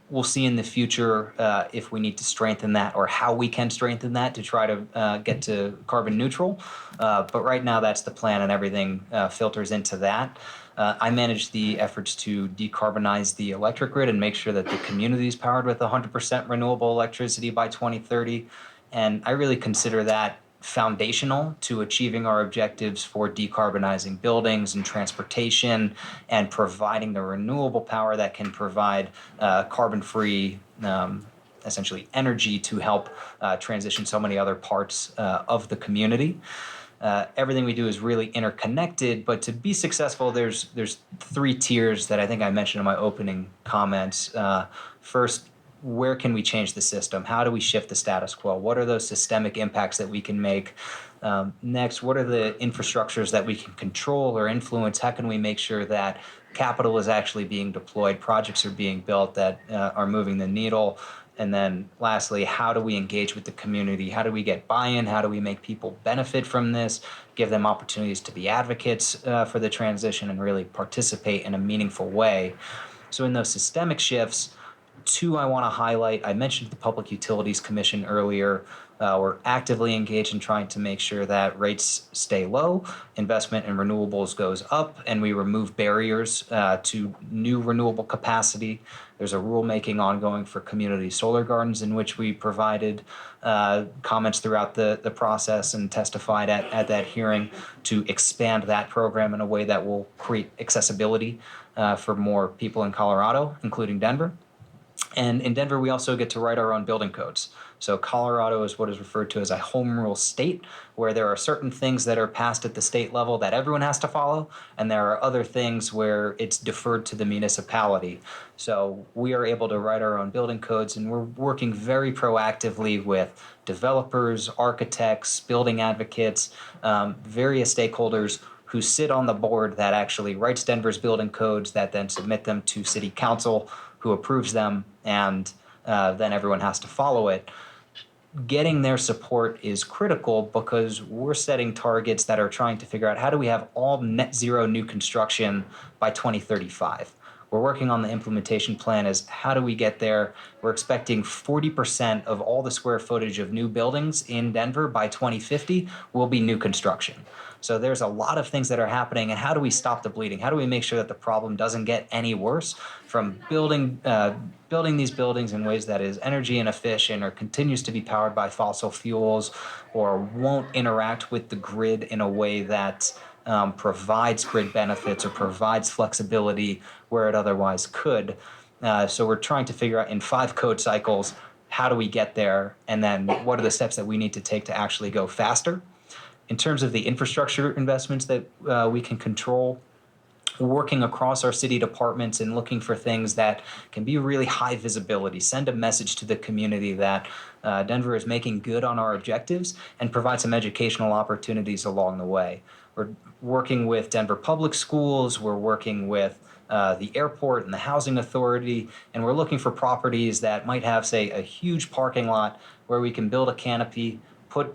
We'll see in the future if we need to strengthen that or how we can strengthen that to try to get to carbon neutral. But right now, that's the plan, and everything filters into that. I manage the efforts to decarbonize the electric grid and make sure that the community is powered with 100% renewable electricity by 2030. And I really consider that foundational to achieving our objectives for decarbonizing buildings and transportation and providing the renewable power that can provide carbon-free, essentially energy to help transition so many other parts of the community. Everything we do is really interconnected, but to be successful, there's three tiers that I think I mentioned in my opening comments. First, where can we change the system? How do we shift the status quo? What are those systemic impacts that we can make? Next, what are the infrastructures that we can control or influence? How can we make sure that capital is actually being deployed, projects are being built that are moving the needle? And then lastly, how do we engage with the community? How do we get buy-in? How do we make people benefit from this, give them opportunities to be advocates for the transition and really participate in a meaningful way? So in those systemic shifts, two I want to highlight. I mentioned the Public Utilities Commission earlier. We're actively engaged in trying to make sure that rates stay low, investment in renewables goes up, and we remove barriers to new renewable capacity. There's a rulemaking ongoing for community solar gardens in which we provided comments throughout the process and testified at that hearing to expand that program in a way that will create accessibility for more people in Colorado, including Denver. And in Denver, we also get to write our own building codes. So Colorado is what is referred to as a home rule state, where there are certain things that are passed at the state level that everyone has to follow, and there are other things where it's deferred to the municipality. So we are able to write our own building codes, and we're working very proactively with developers, architects, building advocates, various stakeholders who sit on the board that actually writes Denver's building codes that then submit them to city council, who approves them, and then everyone has to follow it. Getting their support is critical because we're setting targets that are trying to figure out how do we have all net zero new construction by 2035. We're working on the implementation plan as how do we get there. We're expecting 40% of all the square footage of new buildings in Denver by 2050 will be new construction. So there's a lot of things that are happening, and how do we stop the bleeding? How do we make sure that the problem doesn't get any worse from building these buildings in ways that is energy inefficient or continues to be powered by fossil fuels or won't interact with the grid in a way that provides grid benefits or provides flexibility where it otherwise could. So we're trying to figure out in 5 code cycles, how do we get there? And then what are the steps that we need to take to actually go faster? In terms of the infrastructure investments that we can control, working across our city departments and looking for things that can be really high visibility, send a message to the community that Denver is making good on our objectives and provide some educational opportunities along the way. We're working with Denver Public Schools, we're working with the airport and the housing authority, and we're looking for properties that might have, say, a huge parking lot where we can build a canopy, put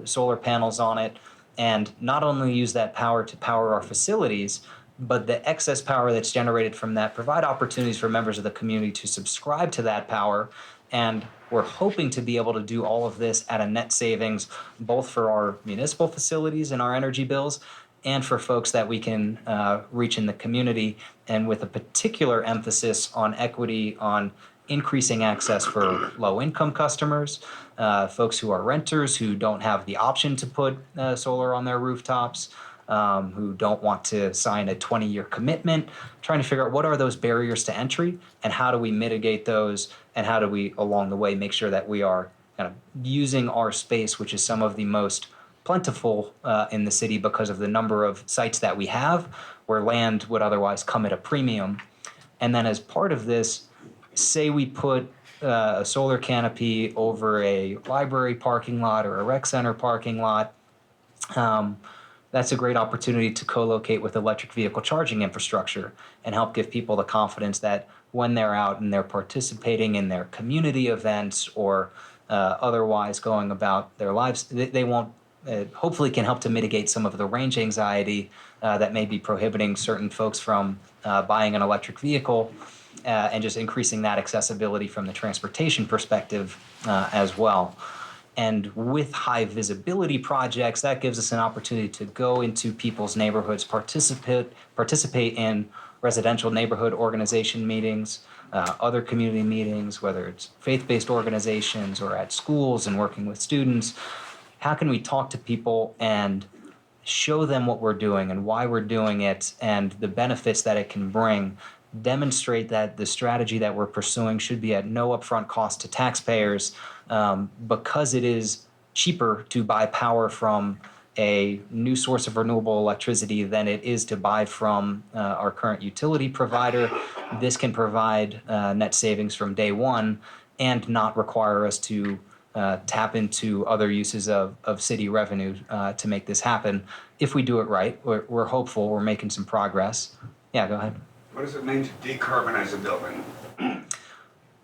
solar panels on it, and not only use that power to power our facilities, but the excess power that's generated from that provide opportunities for members of the community to subscribe to that power And we're hoping to be able to do all of this at a net savings, both for our municipal facilities and our energy bills, and for folks that we can reach in the community, and with a particular emphasis on equity, on increasing access for low-income customers, folks who are renters who don't have the option to put solar on their rooftops, who don't want to sign a 20-year commitment, trying to figure out what are those barriers to entry and how do we mitigate those, and how do we, along the way, make sure that we are kind of using our space, which is some of the most plentiful in the city because of the number of sites that we have, where land would otherwise come at a premium. And then as part of this, say we put a solar canopy over a library parking lot or a rec center parking lot, that's a great opportunity to co-locate with electric vehicle charging infrastructure and help give people the confidence that when they're out and they're participating in their community events or otherwise going about their lives, they won't, hopefully can help to mitigate some of the range anxiety that may be prohibiting certain folks from buying an electric vehicle, and just increasing that accessibility from the transportation perspective as well. And with high visibility projects, that gives us an opportunity to go into people's neighborhoods, participate in residential neighborhood organization meetings, other community meetings, whether it's faith-based organizations or at schools and working with students. How can we talk to people and show them what we're doing and why we're doing it and the benefits that it can bring, demonstrate that the strategy that we're pursuing should be at no upfront cost to taxpayers, because it is cheaper to buy power from a new source of renewable electricity than it is to buy from our current utility provider. This can provide net savings from day one and not require us to tap into other uses of city revenue to make this happen. If we do it right, we're hopeful, we're making some progress. Yeah, go ahead. What does it mean to decarbonize a building?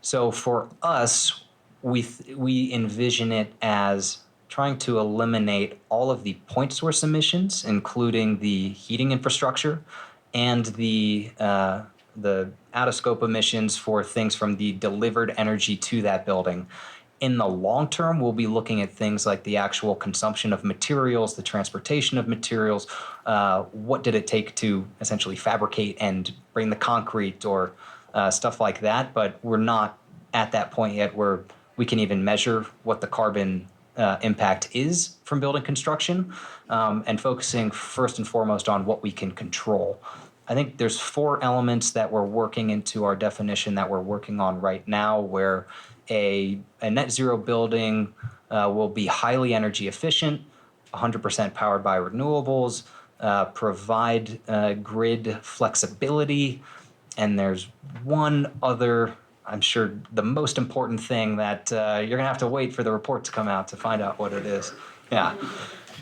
So for us, we envision it as trying to eliminate all of the point source emissions, including the heating infrastructure and the out-of-scope emissions for things from the delivered energy to that building. In the long term, we'll be looking at things like the actual consumption of materials, the transportation of materials. What did it take to essentially fabricate and bring the concrete or stuff like that? But we're not at that point yet where we can even measure what the carbon impact is from building construction, and focusing first and foremost on what we can control. I think there's 4 elements that we're working into our definition that we're working on right now, where a net zero building will be highly energy efficient, 100% powered by renewables, provide grid flexibility, and there's one other, I'm sure the most important thing that you're gonna have to wait for the report to come out to find out what it is. Yeah,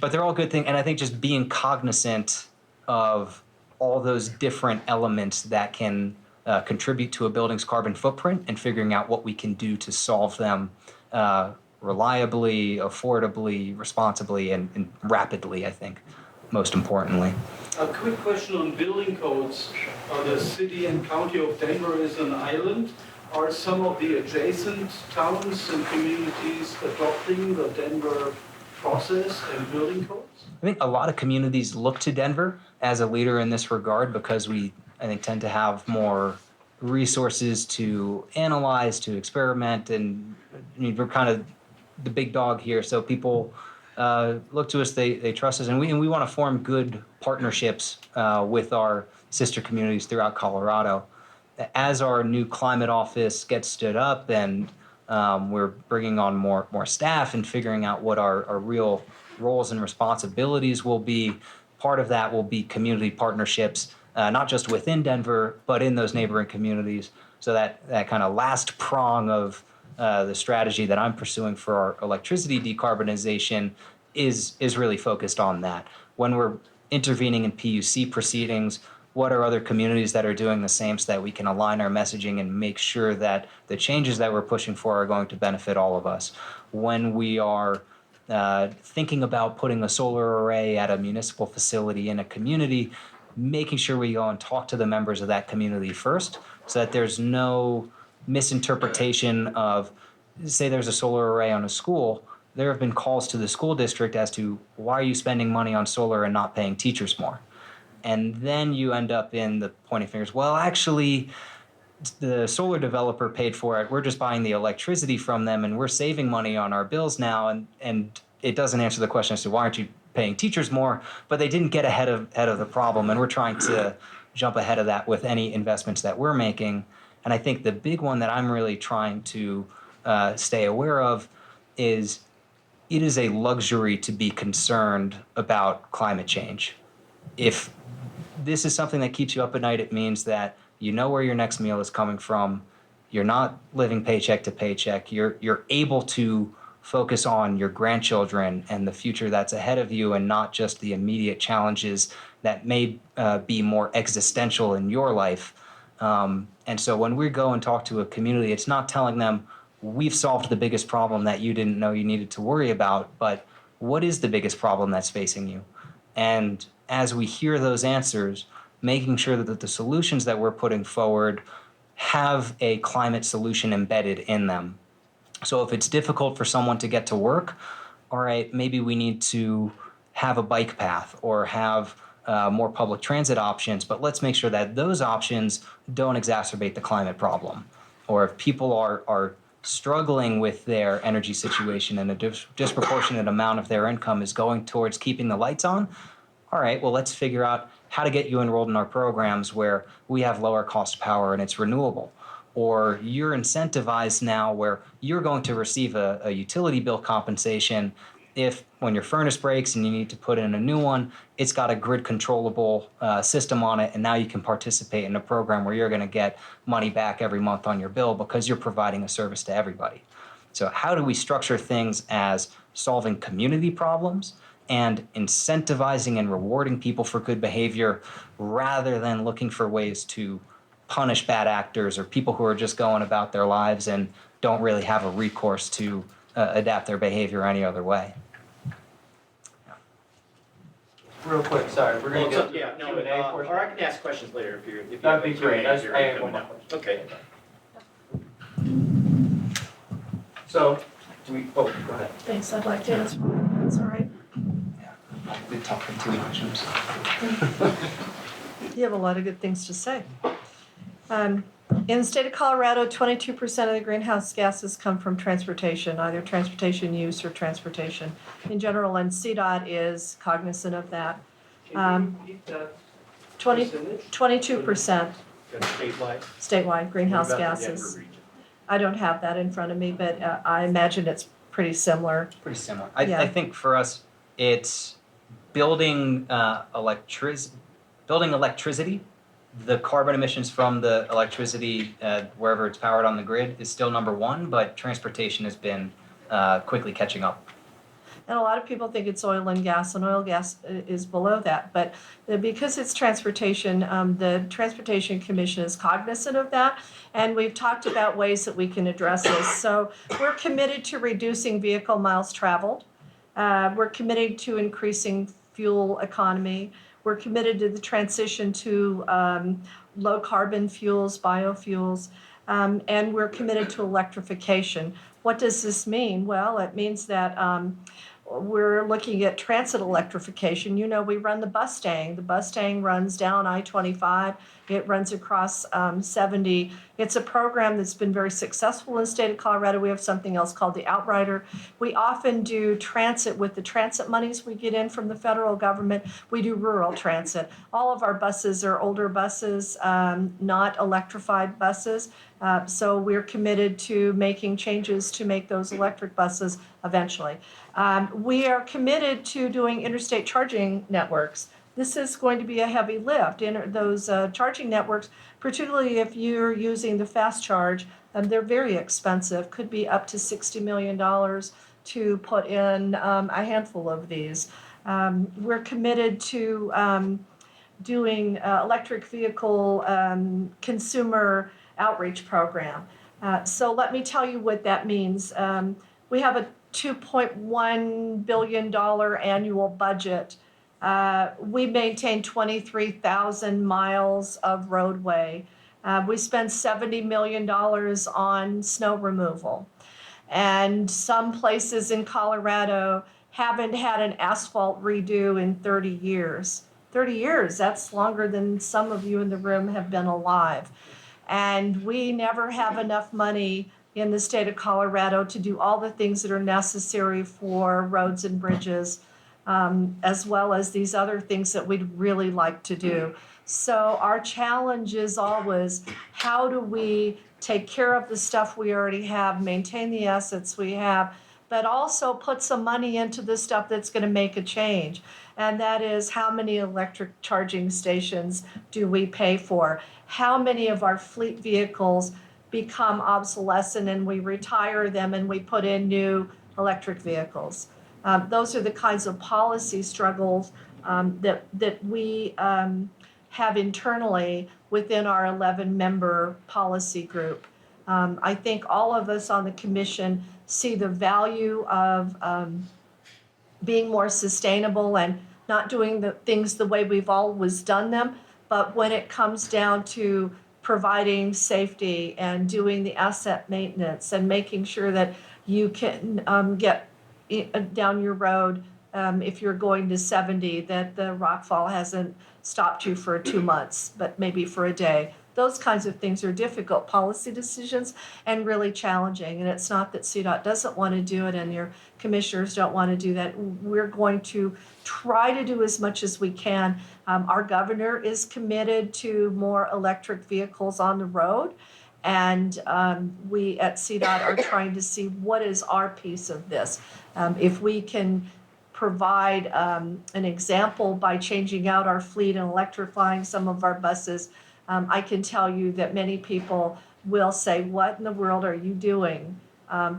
but they're all good things, and I think just being cognizant of all those different elements that can contribute to a building's carbon footprint and figuring out what we can do to solve them reliably, affordably, responsibly, and rapidly, I think, most importantly. A quick question on building codes. The city and county of Denver is an island. Are some of the adjacent towns and communities adopting the Denver process and building codes? I think a lot of communities look to Denver as a leader in this regard because we, I think, tend to have more resources to analyze, to experiment, and I mean, we're kind of the big dog here. So people look to us, they trust us, and we want to form good partnerships with our sister communities throughout Colorado. As our new climate office gets stood up and we're bringing on more staff and figuring out what our real roles and responsibilities will be, part of that will be community partnerships, not just within Denver, but in those neighboring communities. So that kind of last prong of the strategy that I'm pursuing for our electricity decarbonization is really focused on that. When we're intervening in PUC proceedings, what are other communities that are doing the same so that we can align our messaging and make sure that the changes that we're pushing for are going to benefit all of us? When we are thinking about putting a solar array at a municipal facility in a community, making sure we go and talk to the members of that community first so that there's no misinterpretation of say there's a solar array on a school, there have been calls to the school district as to why are you spending money on solar and not paying teachers more? And then you end up in the pointing fingers, well, actually, the solar developer paid for it. We're just buying the electricity from them and we're saving money on our bills now. And it doesn't answer the question as to why aren't you paying teachers more, but they didn't get ahead of the problem. And we're trying to jump ahead of that with any investments that we're making. And I think the big one that I'm really trying to stay aware of is it is a luxury to be concerned about climate change. If this is something that keeps you up at night, it means that you know where your next meal is coming from. You're not living paycheck to paycheck. You're able to focus on your grandchildren and the future that's ahead of you and not just the immediate challenges that may be more existential in your life. And so when we go and talk to a community, it's not telling them we've solved the biggest problem that you didn't know you needed to worry about, but what is the biggest problem that's facing you? And as we hear those answers, making sure that the solutions that we're putting forward have a climate solution embedded in them. So if it's difficult for someone to get to work, all right, maybe we need to have a bike path or have more public transit options, but let's make sure that those options don't exacerbate the climate problem. Or if people are struggling with their energy situation and a disproportionate amount of their income is going towards keeping the lights on, all right, well, let's figure out how to get you enrolled in our programs where we have lower cost power and it's renewable. Or you're incentivized now where you're going to receive a utility bill compensation if when your furnace breaks and you need to put in a new one, it's got a grid controllable system on it, and now you can participate in a program where you're going to get money back every month on your bill because you're providing a service to everybody. So how do we structure things as solving community problems and incentivizing and rewarding people for good behavior rather than looking for ways to punish bad actors or people who are just going about their lives and don't really have a recourse to adapt their behavior any other way? Real quick, sorry, we're gonna go to the Yeah, no, Q&A portion. or I can ask questions later if you That'd have be a Q&A great. I here. have one more question. Okay. So, do we, oh, go ahead. Thanks, I'd like to answer. That's all right. I've been talking too much. You have a lot of good things to say. In the state of Colorado, 22% of the greenhouse gases come from transportation, either transportation use or transportation in general, and CDOT is cognizant of that. Can you repeat that 20, percentage? 22% Statewide? statewide greenhouse What about the gases. Denver region? I don't have that in front of me, but I imagine it's pretty similar. Pretty similar. Yeah. I think for us, it's building electricity. The carbon emissions from the electricity, wherever it's powered on the grid, is still number one, but transportation has been quickly catching up. And a lot of people think it's oil and gas is below that. But because it's transportation, the Transportation Commission is cognizant of that. And we've talked about ways that we can address this. So we're committed to reducing vehicle miles traveled. We're committed to increasing fuel economy. We're committed to the transition to low carbon fuels, biofuels, and we're committed to electrification. What does this mean? Well, it means that we're looking at transit electrification. You know, we run the Bustang. The Bustang runs down I-25. It runs across 70. It's a program that's been very successful in the state of Colorado. We have something else called the Outrider. We often do transit with the transit monies we get in from the federal government. We do rural transit. All of our buses are older buses, not electrified buses. So we're committed to making changes to make those electric buses eventually. We are committed to doing interstate charging networks. This is going to be a heavy lift. Those charging networks, particularly if you're using the fast charge, they're very expensive, could be up to $60 million to put in a handful of these. We're committed to doing electric vehicle consumer outreach program. So let me tell you what that means. We have a $2.1 billion annual budget. We maintain 23,000 miles of roadway. We spend $70 million on snow removal. And some places in Colorado haven't had an asphalt redo in 30 years. 30 years, that's longer than some of you in the room have been alive. And we never have enough money in the state of Colorado to do all the things that are necessary for roads and bridges, as well as these other things that we'd really like to do. So our challenge is always, how do we take care of the stuff we already have, maintain the assets we have, but also put some money into the stuff that's going to make a change. And that is, how many electric charging stations do we pay for? How many of our fleet vehicles become obsolescent and we retire them and we put in new electric vehicles? Those are the kinds of policy struggles that we have internally within our 11-member policy group. I think all of us on the commission see the value of being more sustainable and not doing the things the way we've always done them. But when it comes down to providing safety and doing the asset maintenance and making sure that you can get down your road, if you're going to 70, that the rockfall hasn't stopped you for 2 months, but maybe for a day. Those kinds of things are difficult policy decisions and really challenging. And it's not that CDOT doesn't want to do it and your commissioners don't want to do that. We're going to try to do as much as we can. Our governor is committed to more electric vehicles on the road. And we at CDOT are trying to see what is our piece of this. If we can provide an example by changing out our fleet and electrifying some of our buses, I can tell you that many people will say, what in the world are you doing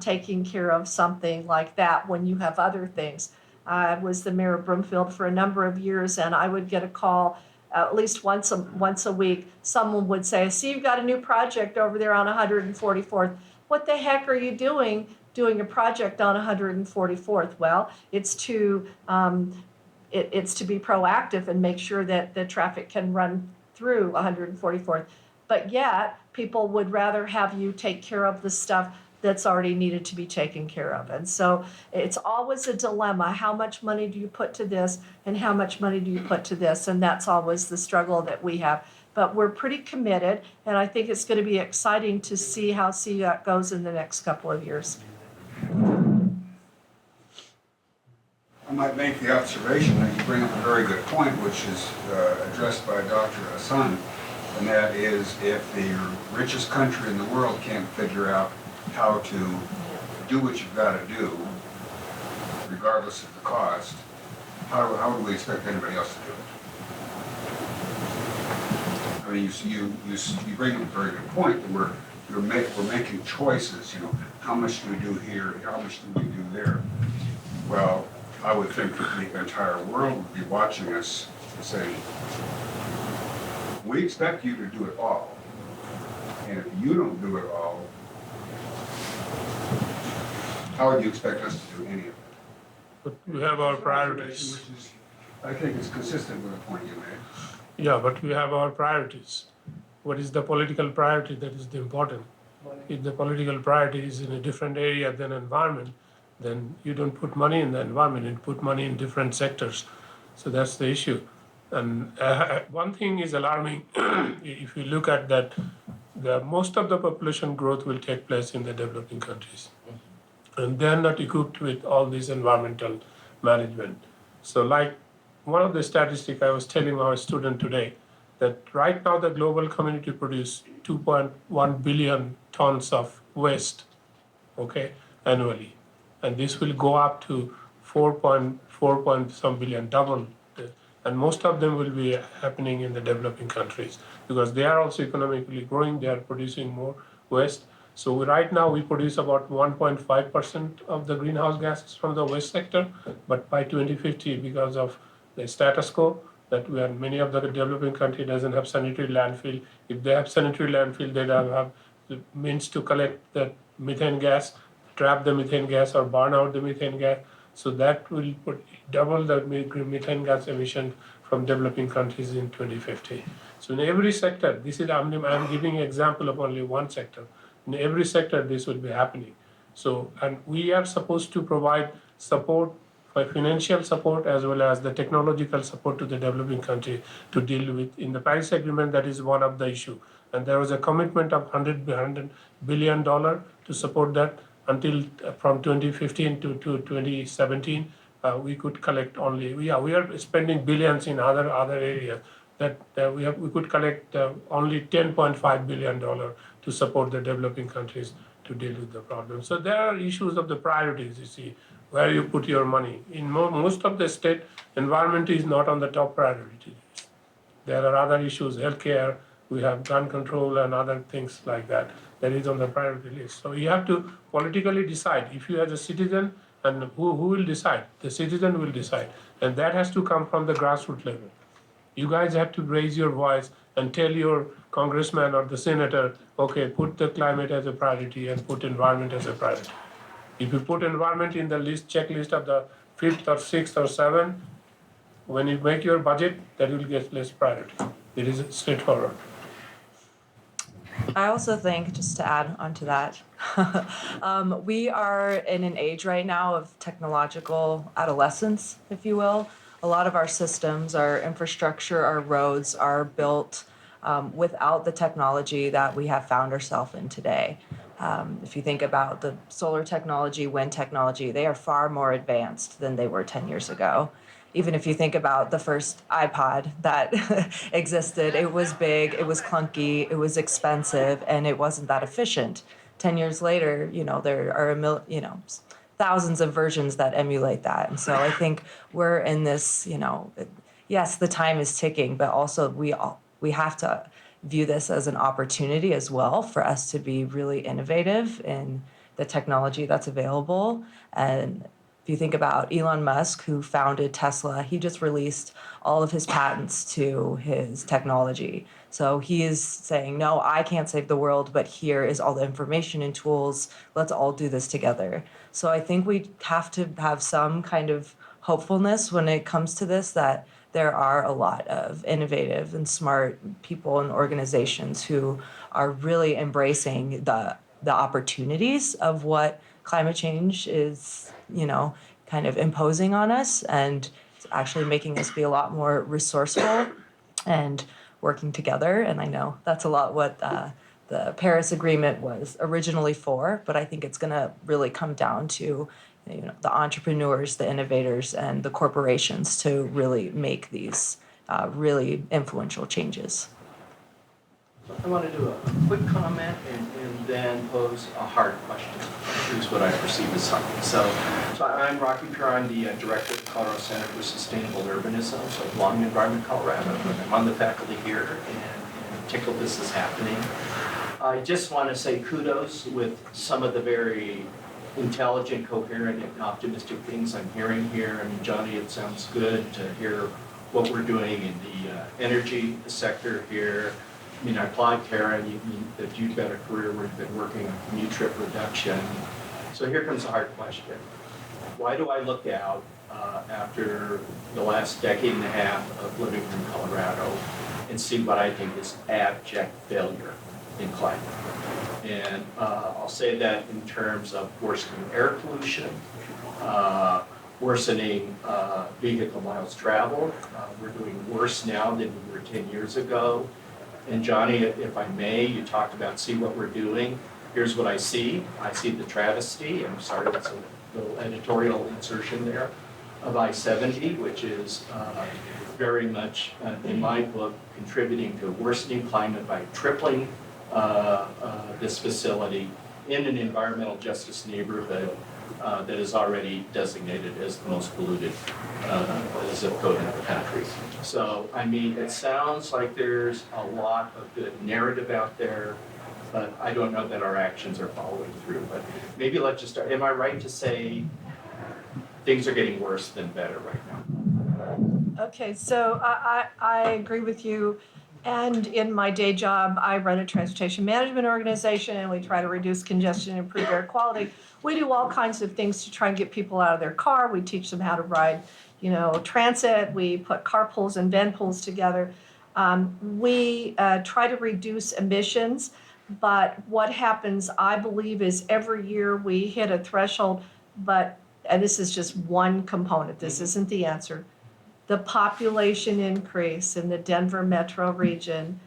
taking care of something like that when you have other things? I was the mayor of Broomfield for a number of years, and I would get a call at least once a week. Someone would say, I see you've got a new project over there on 144th. What the heck are you doing a project on 144th? Well, it's to be proactive and make sure that the traffic can run through 144th. But yet, people would rather have you take care of the stuff that's already needed to be taken care of. And so it's always a dilemma. How much money do you put to this and how much money do you put to this? And that's always the struggle that we have. But we're pretty committed, and I think it's going to be exciting to see how CDOT goes in the next couple of years. I might make the observation that you bring up a very good point, which is addressed by Dr. Hassan, and that is, if the richest country in the world can't figure out how to do what you've got to do, regardless of the cost, how do we expect anybody else to do it? I mean, you bring up a very good point that we're making choices. You know, how much do we do here? How much do we do there? Well, I would think that the entire world would be watching us and saying, we expect you to do it all. And if you don't do it all, how would you expect us to do any of it? But we have our priorities. Which is, I think is consistent with the point you made. Yeah, but we have our priorities. What is the political priority that is the important? If the political priority is in a different area than environment, then you don't put money in the environment, you put money in different sectors. So that's the issue. And one thing is alarming, if you look at that, most of the population growth will take place in the developing countries. And they're not equipped with all this environmental management. So like one of the statistics I was telling our student today, that right now the global community produces 2.1 billion tons of waste, annually. And this will go up to 4.4 some billion, double. And most of them will be happening in the developing countries because they are also economically growing, they are producing more waste. So right now we produce about 1.5% of the greenhouse gases from the waste sector, but by 2050, because of the status quo, that we are, many of the developing countries doesn't have sanitary landfill. If they have sanitary landfill, they don't have the means to collect the methane gas, trap the methane gas or burn out the methane gas. So that will double the methane gas emission from developing countries in 2050. So in every sector, I'm giving an example of only one sector. In every sector, this will be happening. So, and we are supposed to provide support, financial support as well as the technological support to the developing country to deal with. In the Paris Agreement, that is one of the issue. And there was a commitment of $100 billion to support that until from 2015 to 2017. We could collect only, we are spending billions in other areas that we could collect only $10.5 billion to support the developing countries to deal with the problem. So there are issues of the priorities, you see, where you put your money. In most of the state, environment is not on the top priority. There are other issues, healthcare, we have gun control and other things like that is on the priority list. So you have to politically decide, if you as a citizen, and who will decide? The citizen will decide. And that has to come from the grassroots level. You guys have to raise your voice and tell your congressman or the senator, okay, put the climate as a priority and put environment as a priority. If you put environment in the checklist of the 5th or 6th or 7th, when you make your budget, that will get less priority. It is straightforward. I also think, just to add onto that, we are in an age right now of technological adolescence, if you will. A lot of our systems, our infrastructure, our roads are built without the technology that we have found ourselves in today. If you think about the solar technology, wind technology, they are far more advanced than they were 10 years ago. Even if you think about the first iPod that existed, it was big, it was clunky, it was expensive, and it wasn't that efficient. 10 years later, there are thousands of versions that emulate that. And so I think we're in this, yes, the time is ticking, but also we have to view this as an opportunity as well for us to be really innovative in the technology that's available. And if you think about Elon Musk, who founded Tesla, he just released all of his patents to his technology. So he is saying, no, I can't save the world, but here is all the information and tools. Let's all do this together. So I think we have to have some kind of hopefulness when it comes to this, that there are a lot of innovative and smart people and organizations who are really embracing the opportunities of what climate change is, kind of imposing on us, and it's actually making us be a lot more resourceful and working together. And I know that's a lot what the Paris Agreement was originally for, but I think it's going to really come down to the entrepreneurs, the innovators, and the corporations to really make these really influential changes. I want to do a quick comment and then pose a hard question. Here's what I perceive as something. So I'm Rocky Pure. I'm the director of the Colorado Center for Sustainable Urbanism, so I belong to Environment Colorado. I'm on the faculty here and tickled this is happening. I just want to say kudos with some of the very intelligent, coherent, and optimistic things I'm hearing here. I mean, Johnny, it sounds good to hear what we're doing in the energy sector here. I mean, I applaud Karen that you've got a career where you've been working on commute trip reduction. So here comes a hard question. Why do I look out after the last decade and a half of living in Colorado and see what I think is abject failure in climate? And I'll say that in terms of worsening air pollution, worsening vehicle miles traveled. We're doing worse now than we were 10 years ago. And Johnny, if I may, you talked about see what we're doing. Here's what I see. I see the travesty, I'm sorry, that's a little editorial insertion there, of I-70, which is very much, in my book, contributing to worsening climate by tripling this facility in an environmental justice neighborhood that is already designated as the most polluted zip code in the country. So, I mean, it sounds like there's a lot of good narrative out there, but I don't know that our actions are following through. But maybe let's just start. Am I right to say things are getting worse than better right now? Okay, so I agree with you. And in my day job, I run a transportation management organization, and we try to reduce congestion and improve air quality. We do all kinds of things to try and get people out of their car. We teach them how to ride, transit. We put carpools and van pools together. We try to reduce emissions, But what happens, I believe, is every year we hit a threshold, but, and this is just one component, this isn't the answer. The population increase in the Denver metro region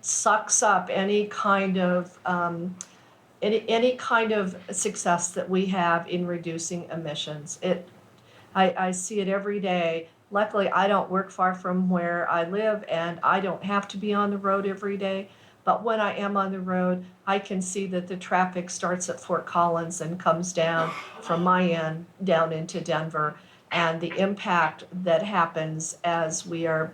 sucks up any kind of success that we have in reducing emissions. I see it every day. Luckily, I don't work far from where I live, and I don't have to be on the road every day. But when I am on the road, I can see that the traffic starts at Fort Collins and comes down from my end down into Denver, and the impact that happens as we are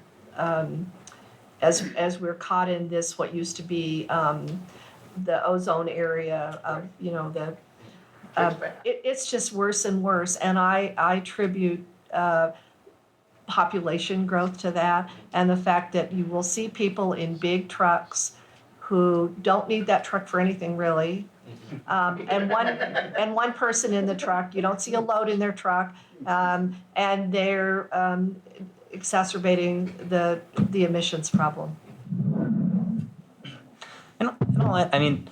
as we're caught in this what used to be the ozone area of it's just worse and worse, and I attribute population growth to that, and the fact that you will see people in big trucks who don't need that truck for anything really, and one person in the truck. You don't see a load in their truck, and they're exacerbating the emissions problem. I mean,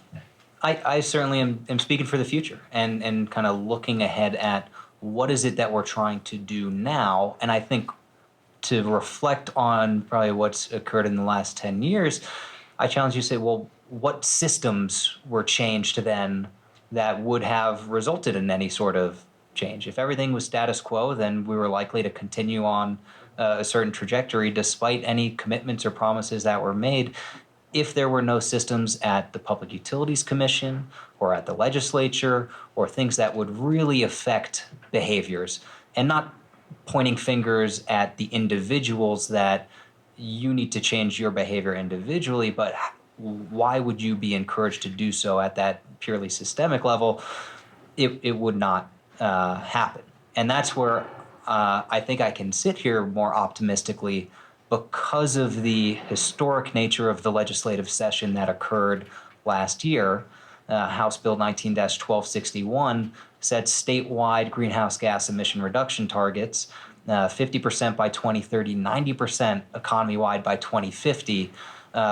I certainly am speaking for the future and kind of looking ahead at what is it that we're trying to do now. And I think to reflect on probably what's occurred in the last 10 years, I challenge you to say, well, what systems were changed then that would have resulted in any sort of change? If everything was status quo, then we were likely to continue on a certain trajectory despite any commitments or promises that were made. If there were no systems at the Public Utilities Commission or at the legislature or things that would really affect behaviors, and not pointing fingers at the individuals that you need to change your behavior individually, but why would you be encouraged to do so at that purely systemic level? It would not happen. And that's where I think I can sit here more optimistically because of the historic nature of the legislative session that occurred last year. House Bill 19-1261 set statewide greenhouse gas emission reduction targets, 50% by 2030, 90% economy-wide by 2050,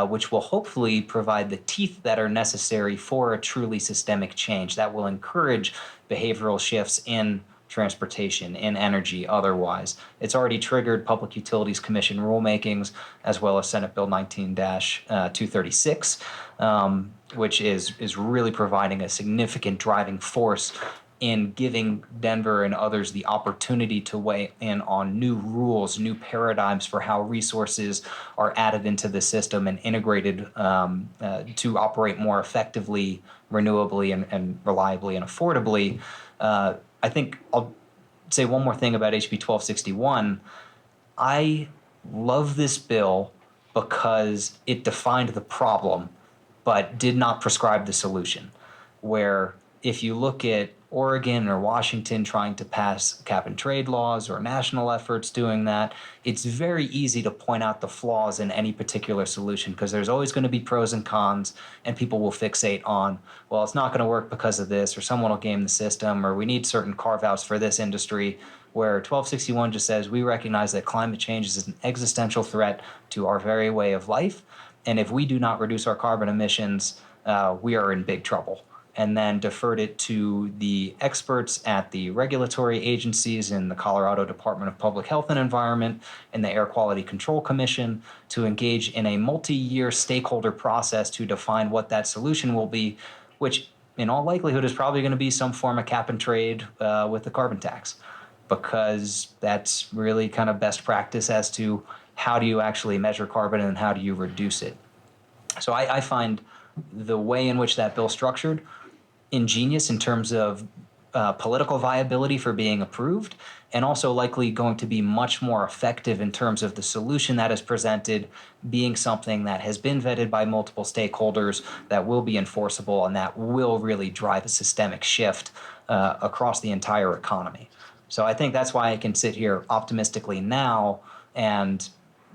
which will hopefully provide the teeth that are necessary for a truly systemic change that will encourage behavioral shifts in transportation, in energy, otherwise. It's already triggered Public Utilities Commission rulemakings, as well as Senate Bill 19-236, which is really providing a significant driving force in giving Denver and others the opportunity to weigh in on new rules, new paradigms for how resources are added into the system and integrated to operate more effectively, renewably, and reliably and affordably. I think I'll say one more thing about HB 1261. I love this bill because it defined the problem, but did not prescribe the solution. Where if you look at Oregon or Washington trying to pass cap and trade laws or national efforts doing that, it's very easy to point out the flaws in any particular solution because there's always going to be pros and cons, and people will fixate on, well, it's not going to work because of this, or someone will game the system, or we need certain carve-outs for this industry, where 1261 just says we recognize that climate change is an existential threat to our very way of life, and if we do not reduce our carbon emissions, we are in big trouble. And then deferred it to the experts at the regulatory agencies in the Colorado Department of Public Health and Environment and the Air Quality Control Commission to engage in a multi-year stakeholder process to define what that solution will be, which in all likelihood is probably going to be some form of cap and trade with the carbon tax, because that's really kind of best practice as to how do you actually measure carbon and how do you reduce it. So I find the way in which that bill's structured ingenious in terms of political viability for being approved, and also likely going to be much more effective in terms of the solution that is presented being something that has been vetted by multiple stakeholders, that will be enforceable, and that will really drive a systemic shift across the entire economy. So I think that's why I can sit here optimistically now and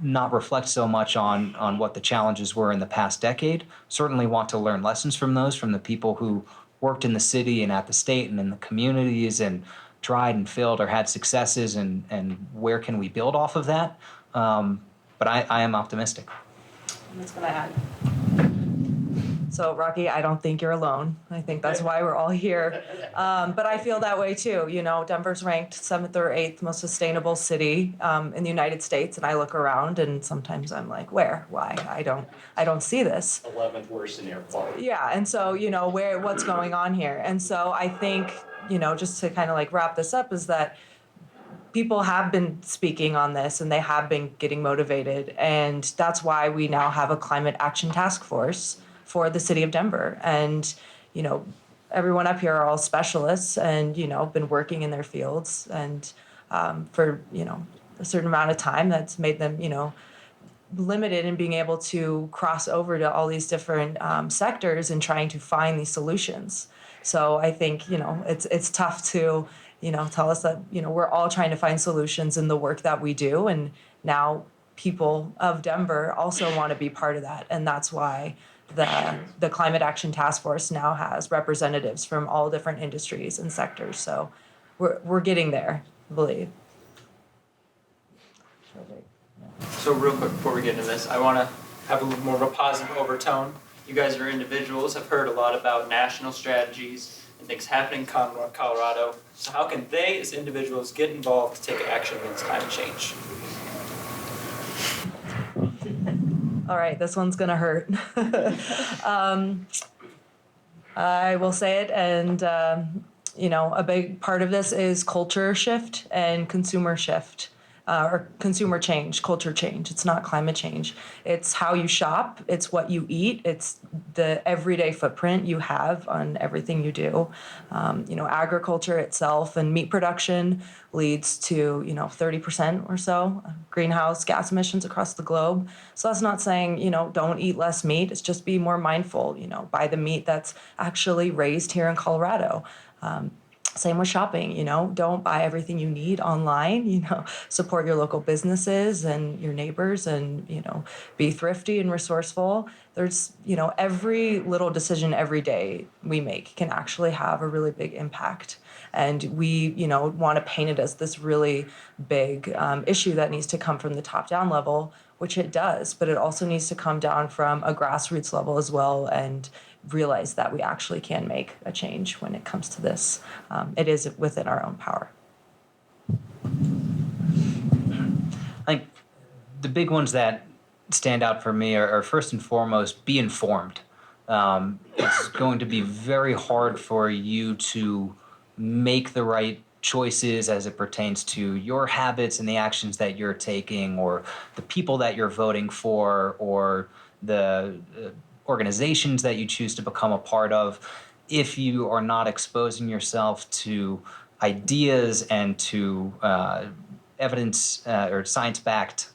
not reflect so much on what the challenges were in the past decade. Certainly want to learn lessons from those, from the people who worked in the city and at the state and in the communities and tried and failed or had successes, and where can we build off of that. But I am optimistic. That's what I had. So Rocky, I don't think you're alone. I think that's why we're all here. But I feel that way too. You know, Denver's ranked 7th or 8th most sustainable city in the United States, and I look around and sometimes I'm like, where? Why? I don't see this. 11th worst in air quality. Yeah, and so, you know, what's going on here? And so I think, you know, just to kind of like wrap this up is that people have been speaking on this and they have been getting motivated, and that's why we now have a climate action task force for the city of Denver. And, you know, everyone up here are all specialists and, you know, been working in their fields and for, you know, a certain amount of time that's made them, you know, limited in being able to cross over to all these different sectors and trying to find these solutions. So I think, you know, it's tough to, you know, tell us that, you know, we're all trying to find solutions in the work that we do. And now people of Denver also want to be part of that. And that's why the Climate Action Task Force now has representatives from all different industries and sectors. So we're getting there, I believe. So real quick before we get into this, I want to have a little more of a positive overtone. You guys are individuals, have heard a lot about national strategies and things happening in Colorado. So how can they, as individuals, get involved to take action against climate change? All right, this one's gonna hurt. I will say it, and you know, a big part of this is culture shift and consumer shift. Or consumer change, culture change. It's not climate change. It's how you shop. It's what you eat. It's the everyday footprint you have on everything you do. You know, agriculture itself and meat production leads to, you know, 30% or so greenhouse gas emissions across the globe. So that's not saying, you know, don't eat less meat. It's just be more mindful, you know, buy the meat that's actually raised here in Colorado. Same with shopping, you know, don't buy everything you need online, you know, support your local businesses and your neighbors and, you know, be thrifty and resourceful. There's, you know, every little decision every day we make can actually have a really big impact. And we, you know, want to paint it as this really big issue that needs to come from the top down level, which it does, but it also needs to come down from a grassroots level as well and realize that we actually can make a change when it comes to this. It is within our own power. I think the big ones that stand out for me are first and foremost, be informed. It's going to be very hard for you to make the right choices as it pertains to your habits and the actions that you're taking or the people that you're voting for or the organizations that you choose to become a part of if you are not exposing yourself to ideas and to evidence or science-backed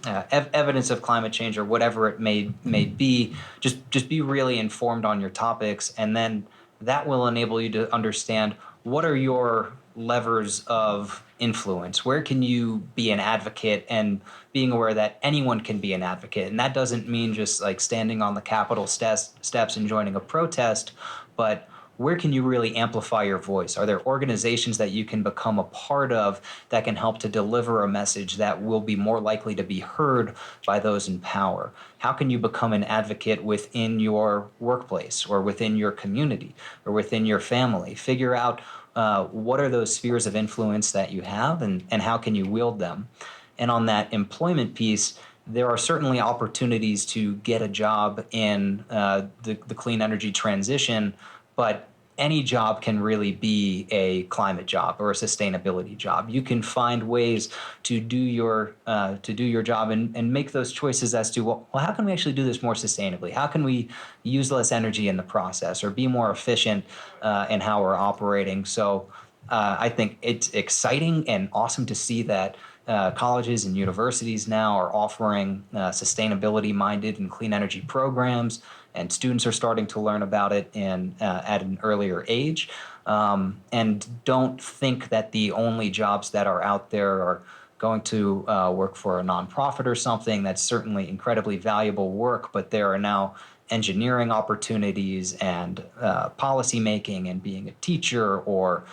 evidence of climate change or whatever it may be. Just be really informed on your topics, and then that will enable you to understand what are your levers of influence. Where can you be an advocate, and being aware that anyone can be an advocate. And that doesn't mean just like standing on the Capitol steps and joining a protest, but where can you really amplify your voice? Are there organizations that you can become a part of that can help to deliver a message that will be more likely to be heard by those in power? How can you become an advocate within your workplace or within your community or within your family? Figure out what are those spheres of influence that you have and how can you wield them? And on that employment piece, there are certainly opportunities to get a job in the clean energy transition, but any job can really be a climate job or a sustainability job. You can find ways to do your job and make those choices as to, well, how can we actually do this more sustainably? How can we use less energy in the process or be more efficient in how we're operating? So I think it's exciting and awesome to see that colleges and universities now are offering sustainability-minded and clean energy programs, and students are starting to learn about it at an earlier age. And don't think that the only jobs that are out there are going to work for a nonprofit or something. That's certainly incredibly valuable work, but there are now engineering opportunities and policy making and being a teacher or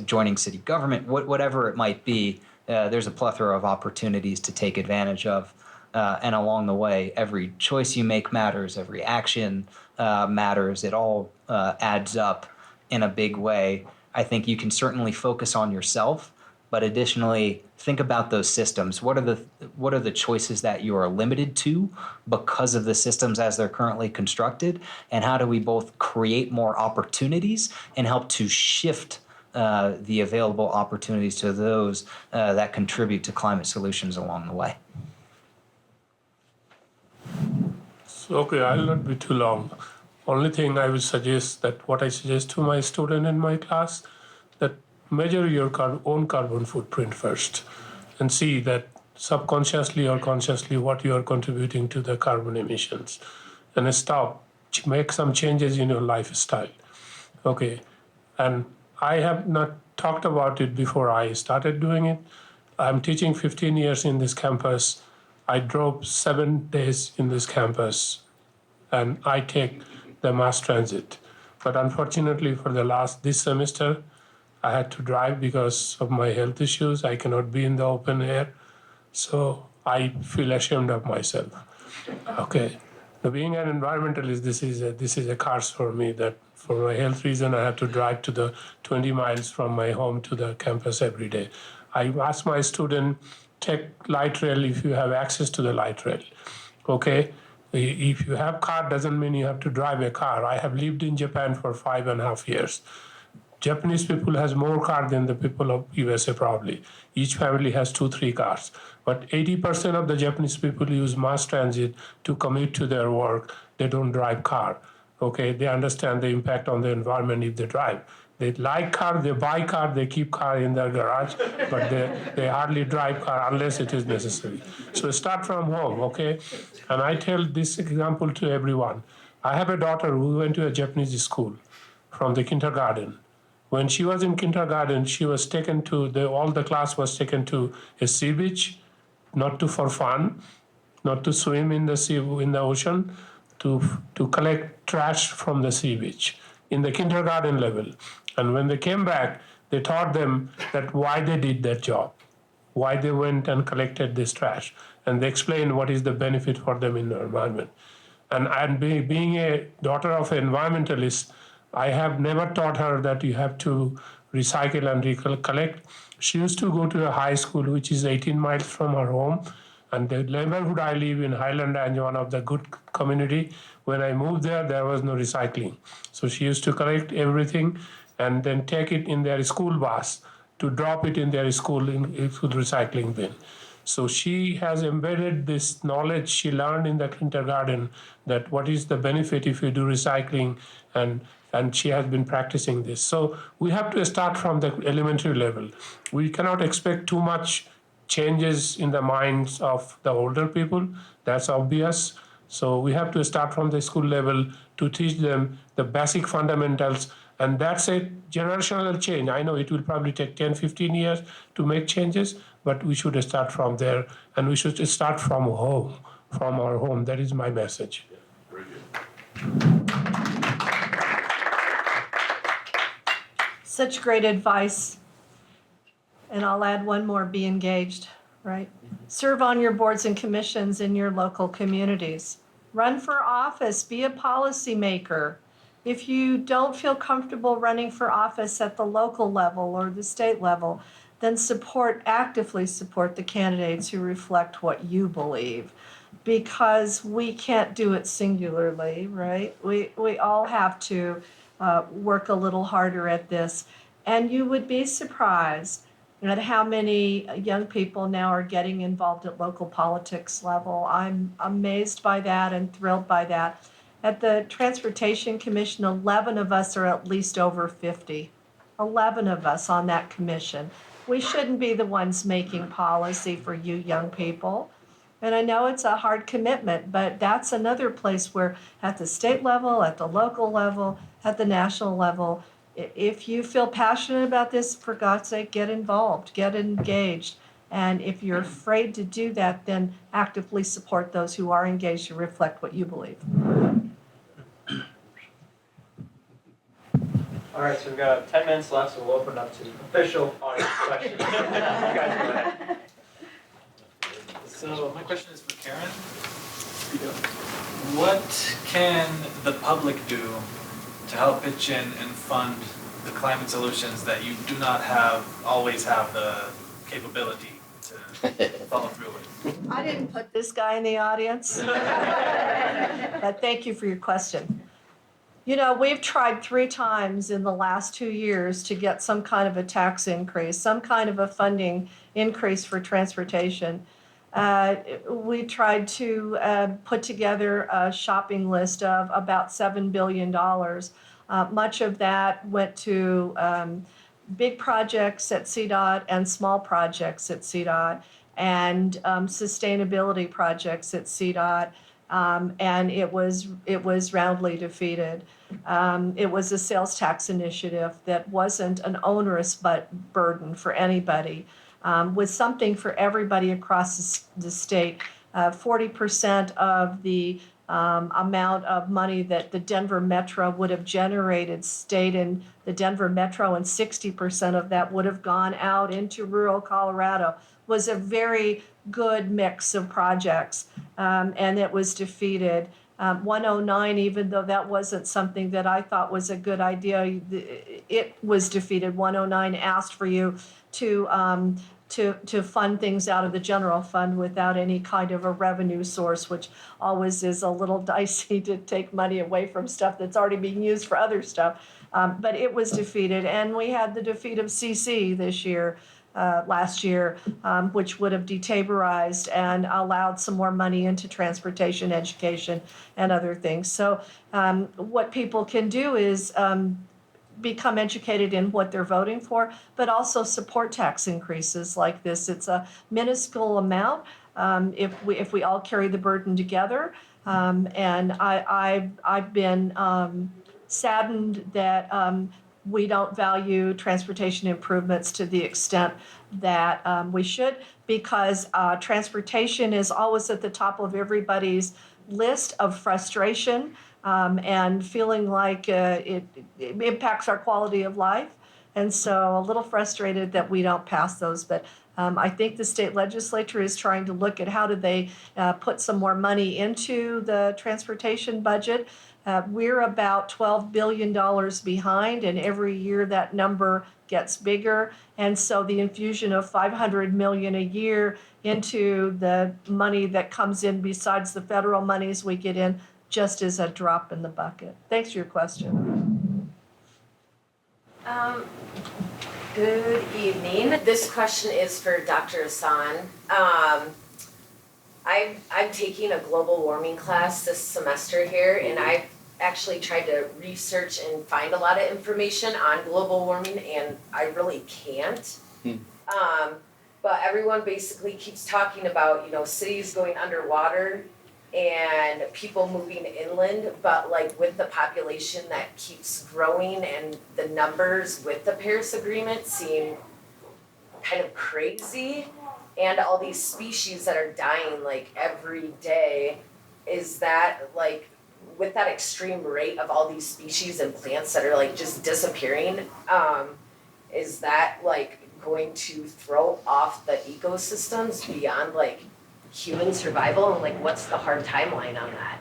joining city government, whatever it might be. There's a plethora of opportunities to take advantage of. And along the way, every choice you make matters, every action matters. It all adds up in a big way. I think you can certainly focus on yourself, but additionally think about those systems. What are the choices that you are limited to because of the systems as they're currently constructed, and how do we both create more opportunities and help to shift the available opportunities to those that contribute to climate solutions along the way? So, okay, I'll not be too long. Only thing I would suggest, that what I suggest to my student in my class, that measure your own carbon footprint first and see that subconsciously or consciously what you are contributing to the carbon emissions, and make some changes in your lifestyle. Okay, and I have not talked about it before I started doing it. I'm teaching 15 years in this campus. I drove 7 days in this campus, and I take the mass transit. But unfortunately, for this semester, I had to drive because of my health issues. I cannot be in the open air, so I feel ashamed of myself. Okay, now, being an environmentalist, this is a curse for me, that for my health reason I have to drive to the 20 miles from my home to the campus every day. I ask my student, take light rail if you have access to the light rail. Okay, if you have car, doesn't mean you have to drive a car. I have lived in Japan for 5.5 years. Japanese people has more car than the people of USA probably. Each family has 2-3 cars. But 80% of the Japanese people use mass transit to commute to their work. They don't drive car. Okay, they understand the impact on the environment if they drive. They like car, they buy car, they keep car in their garage, but they hardly drive car unless it is necessary. So start from home, okay? And I tell this example to everyone. I have a daughter who went to a Japanese school from the kindergarten. When she was in kindergarten, she was taken to all the class was taken to a sea beach, not for fun, not to swim in the sea in the ocean, to collect trash from the sea beach in the kindergarten level. And when they came back, they taught them that why they did that job, why they went and collected this trash, and they explained what is the benefit for them in the environment. And being a daughter of an environmentalist, I have never taught her that you have to recycle and recollect. She used to go to a high school which is 18 miles from her home, and the neighborhood I live in, Highland Range, one of the good community. When I moved there was no recycling. So she used to collect everything and then take it in their school bus to drop it in their school recycling bin. So she has embedded this knowledge she learned in the kindergarten, that what is the benefit if you do recycling, and she has been practicing this. So we have to start from the elementary level. We cannot expect too much changes in the minds of the older people. That's obvious. So we have to start from the school level to teach them the basic fundamentals. And that's a generational change. I know it will probably take 10, 15 years to make changes, but we should start from there. And we should start from home, from our home. That is my message. Very good. Such great advice. And I'll add one more, be engaged, right? Serve on your boards and commissions in your local communities. Run for office, be a policymaker. If you don't feel comfortable running for office at the local level or the state level, then actively support the candidates who reflect what you believe. Because we can't do it singularly, right? We all have to work a little harder at this. And you would be surprised at how many young people now are getting involved at local politics level. I'm amazed by that and thrilled by that. At the Transportation Commission, 11 of us are at least over 50. 11 of us on that commission. We shouldn't be the ones making policy for you young people. And I know it's a hard commitment, but that's another place where at the state level, at the local level, at the national level, if you feel passionate about this, for God's sake, get involved, get engaged. And if you're afraid to do that, then actively support those who are engaged to reflect what you believe. All right, so we've got 10 minutes left, so we'll open up to official audience questions. You guys go ahead. So So my question is for Karen. What can the public do to help pitch in and fund the climate solutions that you do not always have the capability to follow through with? I didn't put this guy in the audience. But thank you for your question. You know, we've tried 3 times in the last 2 years to get some kind of a tax increase, some kind of a funding increase for transportation. We tried to put together a shopping list of about $7 billion. Much of that went to big projects at CDOT and small projects at CDOT and sustainability projects at CDOT. And it was roundly defeated. It was a sales tax initiative that wasn't an onerous burden for anybody, with something for everybody across the state. 40% of the amount of money that the Denver Metro would have generated stayed in the Denver Metro, and 60% of that would have gone out into rural Colorado. Was a very good mix of projects, and it was defeated. 109, even though that wasn't something that I thought was a good idea, it was defeated. 109 asked for you to fund things out of the general fund without any kind of a revenue source, which always is a little dicey to take money away from stuff that's already being used for other stuff. But it was defeated, and we had the defeat of CC this year. Last year, which would have detaborized and allowed some more money into transportation, education, and other things. So what people can do is become educated in what they're voting for, but also support tax increases like this. It's a minuscule amount if we all carry the burden together. And I've been saddened that we don't value transportation improvements to the extent that we should, because transportation is always at the top of everybody's list of frustration and feeling like it impacts our quality of life. And so a little frustrated that we don't pass those. But I think the state legislature is trying to look at how do they put some more money into the transportation budget. We're about $12 billion behind, and every year that number gets bigger. And so the infusion of $500 million a year into the money that comes in besides the federal monies we get in just is a drop in the bucket. Thanks for your question. Good evening. This question is for Dr. Hassan. I'm taking a global warming class this semester here, and I've actually tried to research and find a lot of information on global warming, and I really can't. But everyone basically keeps talking about, cities going underwater and people moving inland, but like with the population that keeps growing and the numbers with the Paris Agreement seem kind of crazy, and all these species that are dying like every day, is that like with that extreme rate of all these species and plants that are like just disappearing, is that like going to throw off the ecosystems beyond like human survival, and like what's the hard timeline on that?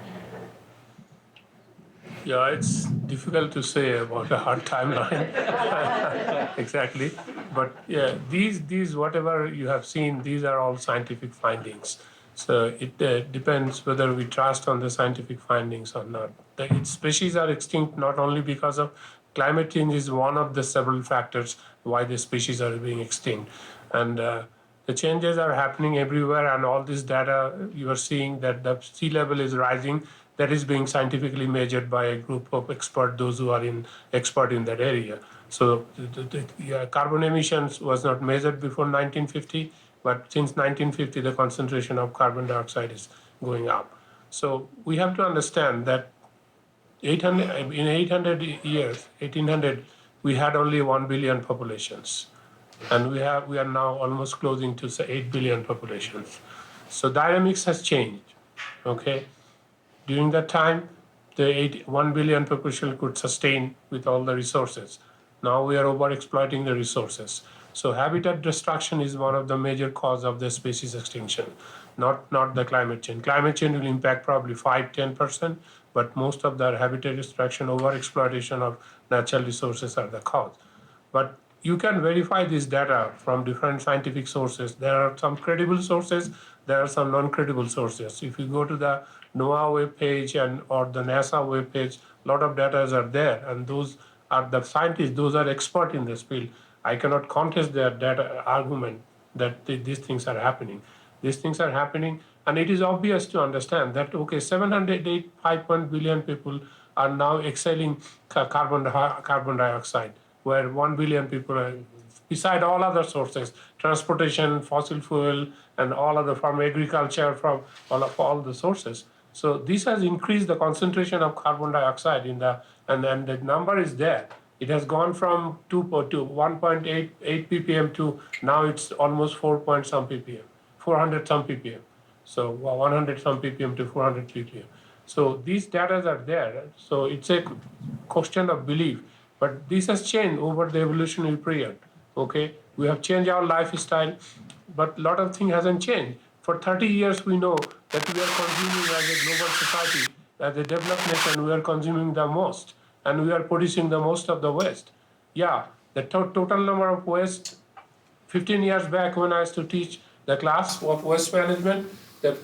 Yeah, it's difficult to say about a hard timeline. Exactly. But yeah, these whatever you have seen, these are all scientific findings. So it depends whether we trust on the scientific findings or not. The species are extinct not only because of climate change is one of the several factors why the species are being extinct. And the changes are happening everywhere, and all this data you are seeing that the sea level is rising, that is being scientifically measured by a group of experts, those who are expert in that area. So the carbon emissions was not measured before 1950, but since 1950, the concentration of carbon dioxide is going up. So we have to understand that in 800 years, 1800, we had only 1 billion populations. And we are now almost closing to say 8 billion populations. So dynamics has changed, okay? During that time, the 1 billion population could sustain with all the resources. Now we are over-exploiting the resources. So habitat destruction is one of the major cause of the species extinction. not the climate change. Climate change will impact probably 5-10%, but most of the habitat destruction, overexploitation of natural resources are the cause. But you can verify this data from different scientific sources. There are some credible sources, there are some non-credible sources. If you go to the NOAA webpage or the NASA webpage, a lot of data are there, and those are the scientists, those are expert in this field. I cannot contest their data argument that these things are happening. These things are happening, and it is obvious to understand that, okay, 708 billion people are now exhaling carbon dioxide, where 1 billion people are, beside all other sources, transportation, fossil fuel, and all other, from agriculture, from all the sources. So this has increased the concentration of carbon dioxide in the, and the number is there. It has gone from 1.8 ppm to now it's almost 4 point some ppm, 400 some ppm. So 100 some ppm to 400 ppm. So these data are there. So it's a question of belief. But this has changed over the evolutionary period. Okay, we have changed our lifestyle, but a lot of things hasn't changed. For 30 years, we know that we are consuming as a global society, as a developed nation, we are consuming the most, and we are producing the most of the waste. Yeah, the total number of waste, 15 years back when I used to teach the class of waste management, the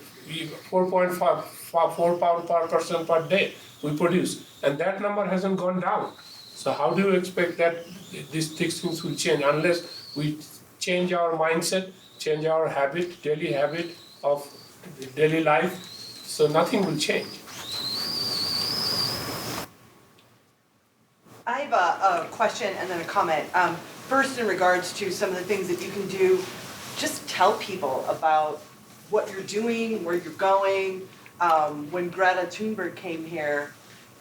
4.4 pound per person per day we produce, and that number hasn't gone down. So how do you expect that these things will change unless we change our mindset, change our habit, daily habit of daily life? So nothing will change. I have a question and then a comment. First, in regards to some of the things that you can do, just tell people about what you're doing, where you're going. When Greta Thunberg came here,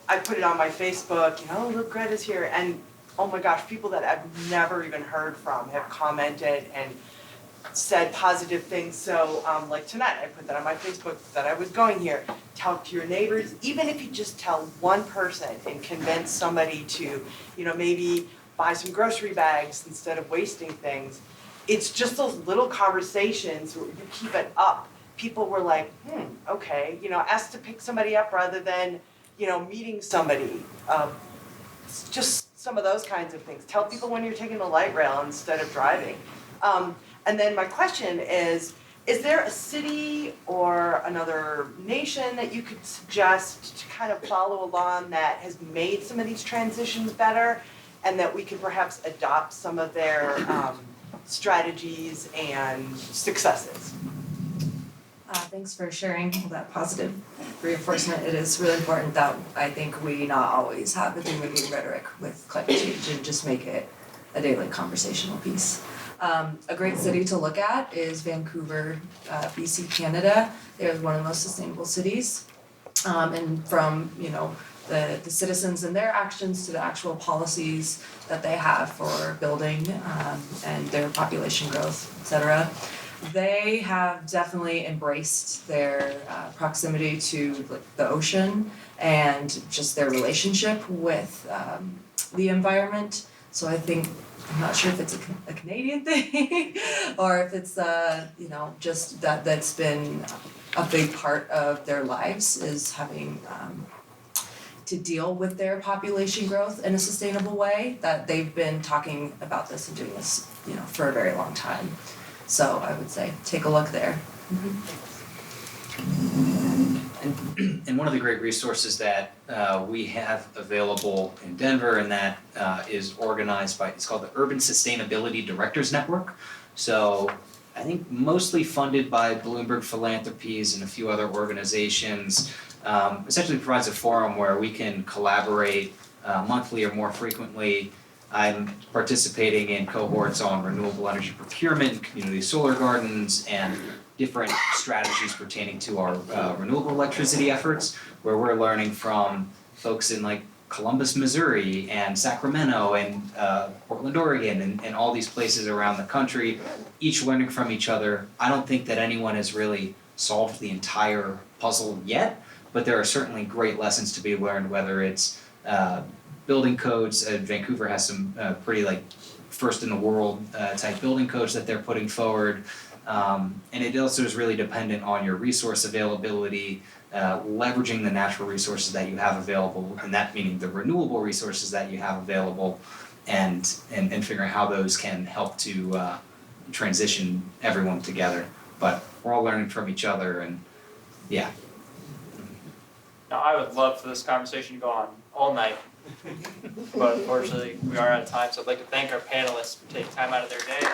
I put it on my Facebook, look, Greta's here. And oh my gosh, people that I've never even heard from have commented and said positive things. So like tonight, I put that on my Facebook that I was going here. Talk to your neighbors, even if you just tell one person and convince somebody to, maybe buy some grocery bags instead of wasting things. It's just those little conversations where you keep it up. People were like, okay, asked to pick somebody up rather than, meeting somebody. Just some of those kinds of things. Tell people when you're taking the light rail instead of driving. And then my question is there a city or another nation that you could suggest to kind of follow along that has made some of these transitions better and that we could perhaps adopt some of their strategies and successes? Thanks for sharing all that positive reinforcement. It is really important that I think we not always have the doom-and-gloom rhetoric with climate change and just make it a daily conversational piece. A great city to look at is Vancouver, BC, Canada. They're one of the most sustainable cities. And from, the citizens and their actions to the actual policies that they have for building and their population growth, et cetera. They have definitely embraced their proximity to the ocean and just their relationship with the environment. So I think, I'm not sure if it's a Canadian thing or if it's, just that's been a big part of their lives is having to deal with their population growth in a sustainable way, that they've been talking about this and doing this, for a very long time. So I would say take a look there. And one of the great resources that we have available in Denver, and that is organized by, it's called the Urban Sustainability Directors Network. So I think mostly funded by Bloomberg Philanthropies and a few other organizations, essentially provides a forum where we can collaborate monthly or more frequently. I'm participating in cohorts on renewable energy procurement, community solar gardens, and different strategies pertaining to our renewable electricity efforts, where we're learning from folks in like Columbus, Missouri, and Sacramento, and Portland, Oregon, and all these places around the country, each learning from each other. I don't think that anyone has really solved the entire puzzle yet, but there are certainly great lessons to be learned, whether it's building codes. Vancouver has some pretty first in the world type building codes that they're putting forward. And it also is really dependent on your resource availability, leveraging the natural resources that you have available, and that meaning the renewable resources that you have available, and figuring how those can help to transition everyone together. But we're all learning from each other, and yeah. Now, I would love for this conversation to go on all night, but unfortunately, we are out of time, so I'd like to thank our panelists for taking time out of their day.